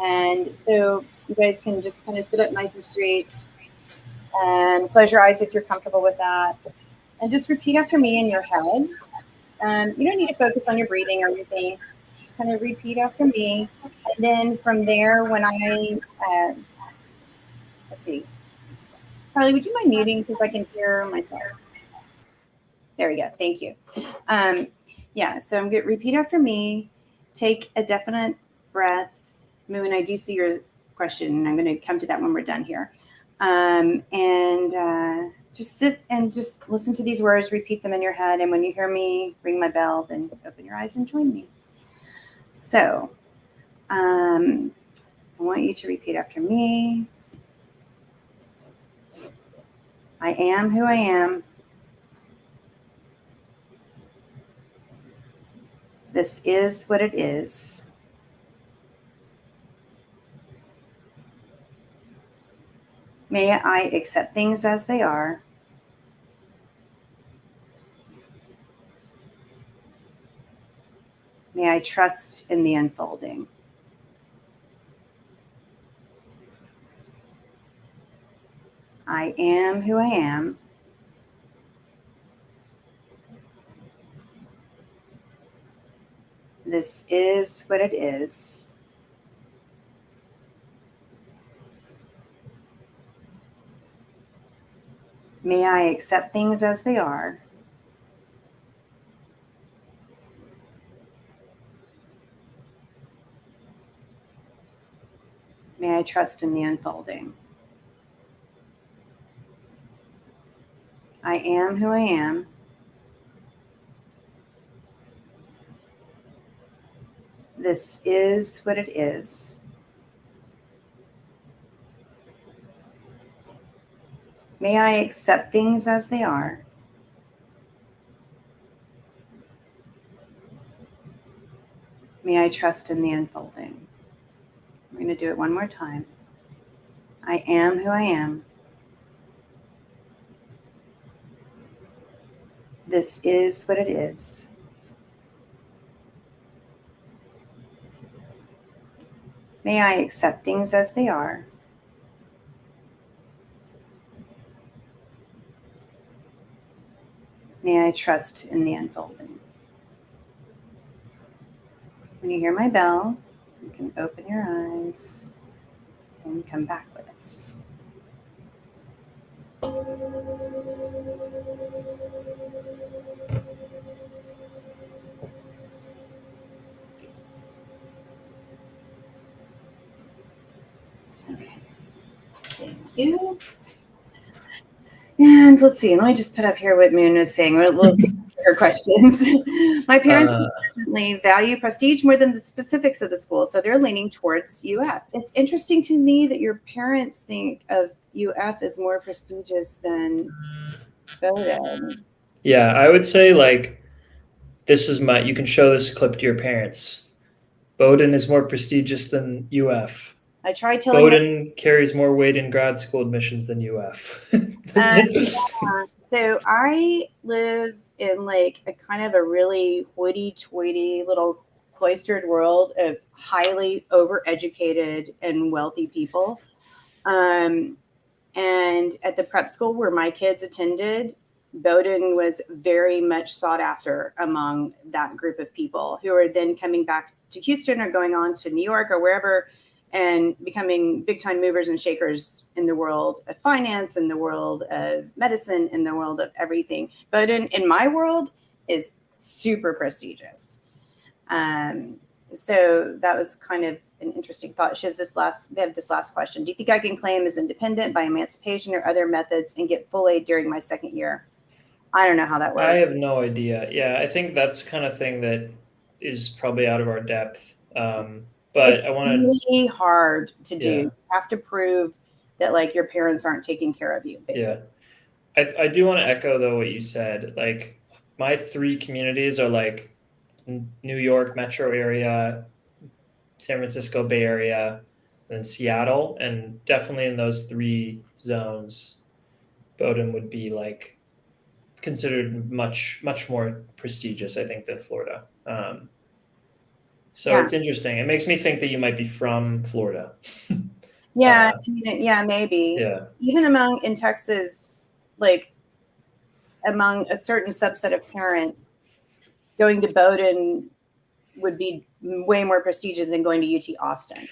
And so you guys can just kind of sit up nice and straight and close your eyes if you're comfortable with that. And just repeat after me in your head. You don't need to focus on your breathing or anything. Just kind of repeat after me. And then from there, when I, let's see. Carly, would you mind muting because I can hear myself? There we go. Thank you. Yeah, so I'm going to repeat after me. Take a definite breath. Moon, I do see your question, and I'm going to come to that when we're done here. And just sit and just listen to these words, repeat them in your head. And when you hear me ring my bell, then open your eyes and join me. So I want you to repeat after me. I am who I am. This is what it is. May I accept things as they are. May I trust in the unfolding. I am who I am. This is what it is. May I accept things as they are. May I trust in the unfolding. I am who I am. This is what it is. May I accept things as they are. May I trust in the unfolding. We're going to do it one more time. I am who I am. This is what it is. May I accept things as they are. May I trust in the unfolding. When you hear my bell, you can open your eyes and come back with us. Okay, thank you. And let's see, let me just put up here what Moon was saying. We'll get her questions. My parents unfortunately value prestige more than the specifics of the school, so they're leaning towards UF. It's interesting to me that your parents think of UF as more prestigious than Bowdoin. Yeah, I would say like this is you can show this clip to your parents. Bowdoin is more prestigious than UF. I tried telling Bowdoin carries more weight in grad school admissions than UF. Yeah. So I live in like a kind of a really hoity-toity little cloistered world of highly overeducated and wealthy people. And at the prep school where my kids attended, Bowdoin was very much sought after among that group of people who are then coming back to Houston or going on to New York or wherever and becoming big time movers and shakers in the world of finance, in the world of medicine, in the world of everything. Bowdoin, in my world, is super prestigious. So that was kind of an interesting thought. They have this last question. Do you think I can claim as independent by emancipation or other methods and get full aid during my second year? I don't know how that works. I have no idea. Yeah, I think that's the kind of thing that is probably out of our depth. But it's I want to really hard to do. Yeah. You have to prove that like your parents aren't taking care of you, basically. Yeah. I do want to echo though what you said. Like my 3 communities are like New York metro area, San Francisco Bay Area, and Seattle, and definitely in those 3 zones, Bowdoin would be like considered much more prestigious, I think, than Florida. So Yeah. it's interesting. It makes me think that you might be from Florida. Yeah, yeah, maybe. Yeah. Even in Texas, like among a certain subset of parents, going to Bowdoin would be way more prestigious than going to UT Austin.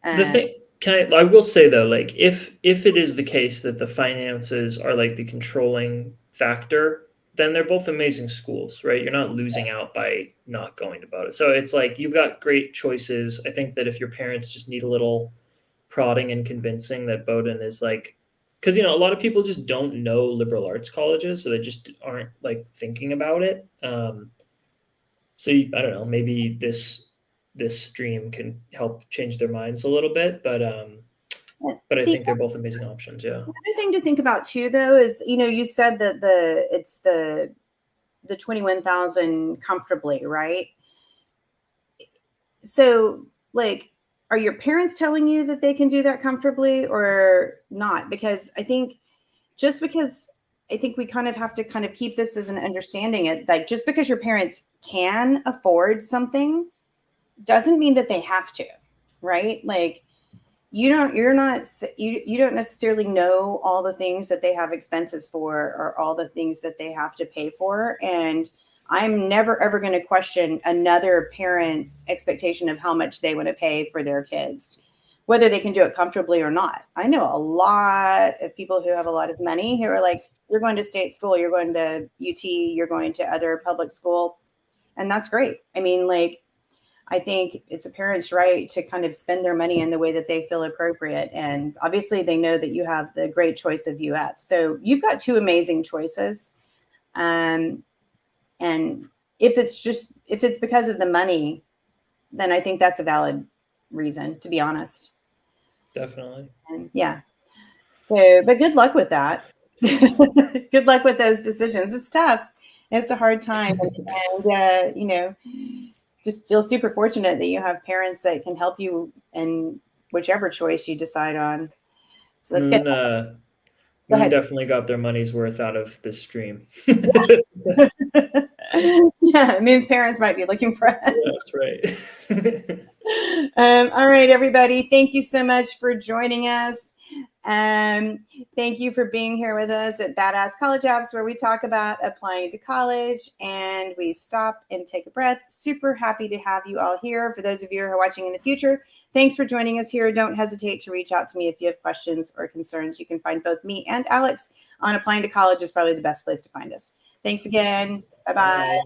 The thing, I will say though, like if it is the case that the finances are like the controlling factor, then they're both amazing schools, right? You're not losing out by not going to Bowdoin. So it's like you've got great choices. I think that if your parents just need a little prodding and convincing that Bowdoin is like because a lot of people just don't know liberal arts colleges, so they just aren't like thinking about it. So I don't know, maybe this stream can help change their minds a little bit, but I think they're both amazing options. Yeah. Another thing to think about too, though, is you said that it's the 21,000 comfortably, right? So, like, are your parents telling you that they can do that comfortably or not? Because I think we kind of have to kind of keep this as an understanding. It like just because your parents can afford something doesn't mean that they have to, right? Like you don't necessarily know all the things that they have expenses for or all the things that they have to pay for. And I'm never ever going to question another parent's expectation of how much they want to pay for their kids, whether they can do it comfortably or not. I know a lot of people who have a lot of money who are like, you're going to state school, you're going to UT, you're going to other public school, and that's great. I mean, like, I think it's a parent's right to kind of spend their money in the way that they feel appropriate. And obviously they know that you have the great choice of UF. So you've got two amazing choices. And if it's because of the money, then I think that's a valid reason, to be honest. Definitely. And yeah. So, but good luck with that. Good luck with those decisions. It's tough. It's a hard time. And just feel super fortunate that you have parents that can help you in whichever choice you decide on. So let's get. Moon definitely got their money's worth out of this stream. Yeah, it means parents might be looking for us. Yeah, that's right. All right, everybody. Thank you so much for joining us. Thank you for being here with us at Badass College Apps, where we talk about applying to college and we stop and take a breath. Super happy to have you all here. For those of you who are watching in the future, thanks for joining us here. Don't hesitate to reach out to me if you have questions or concerns. You can find both me and Alex on Applying to College is probably the best place to find us. Thanks again. Bye-bye.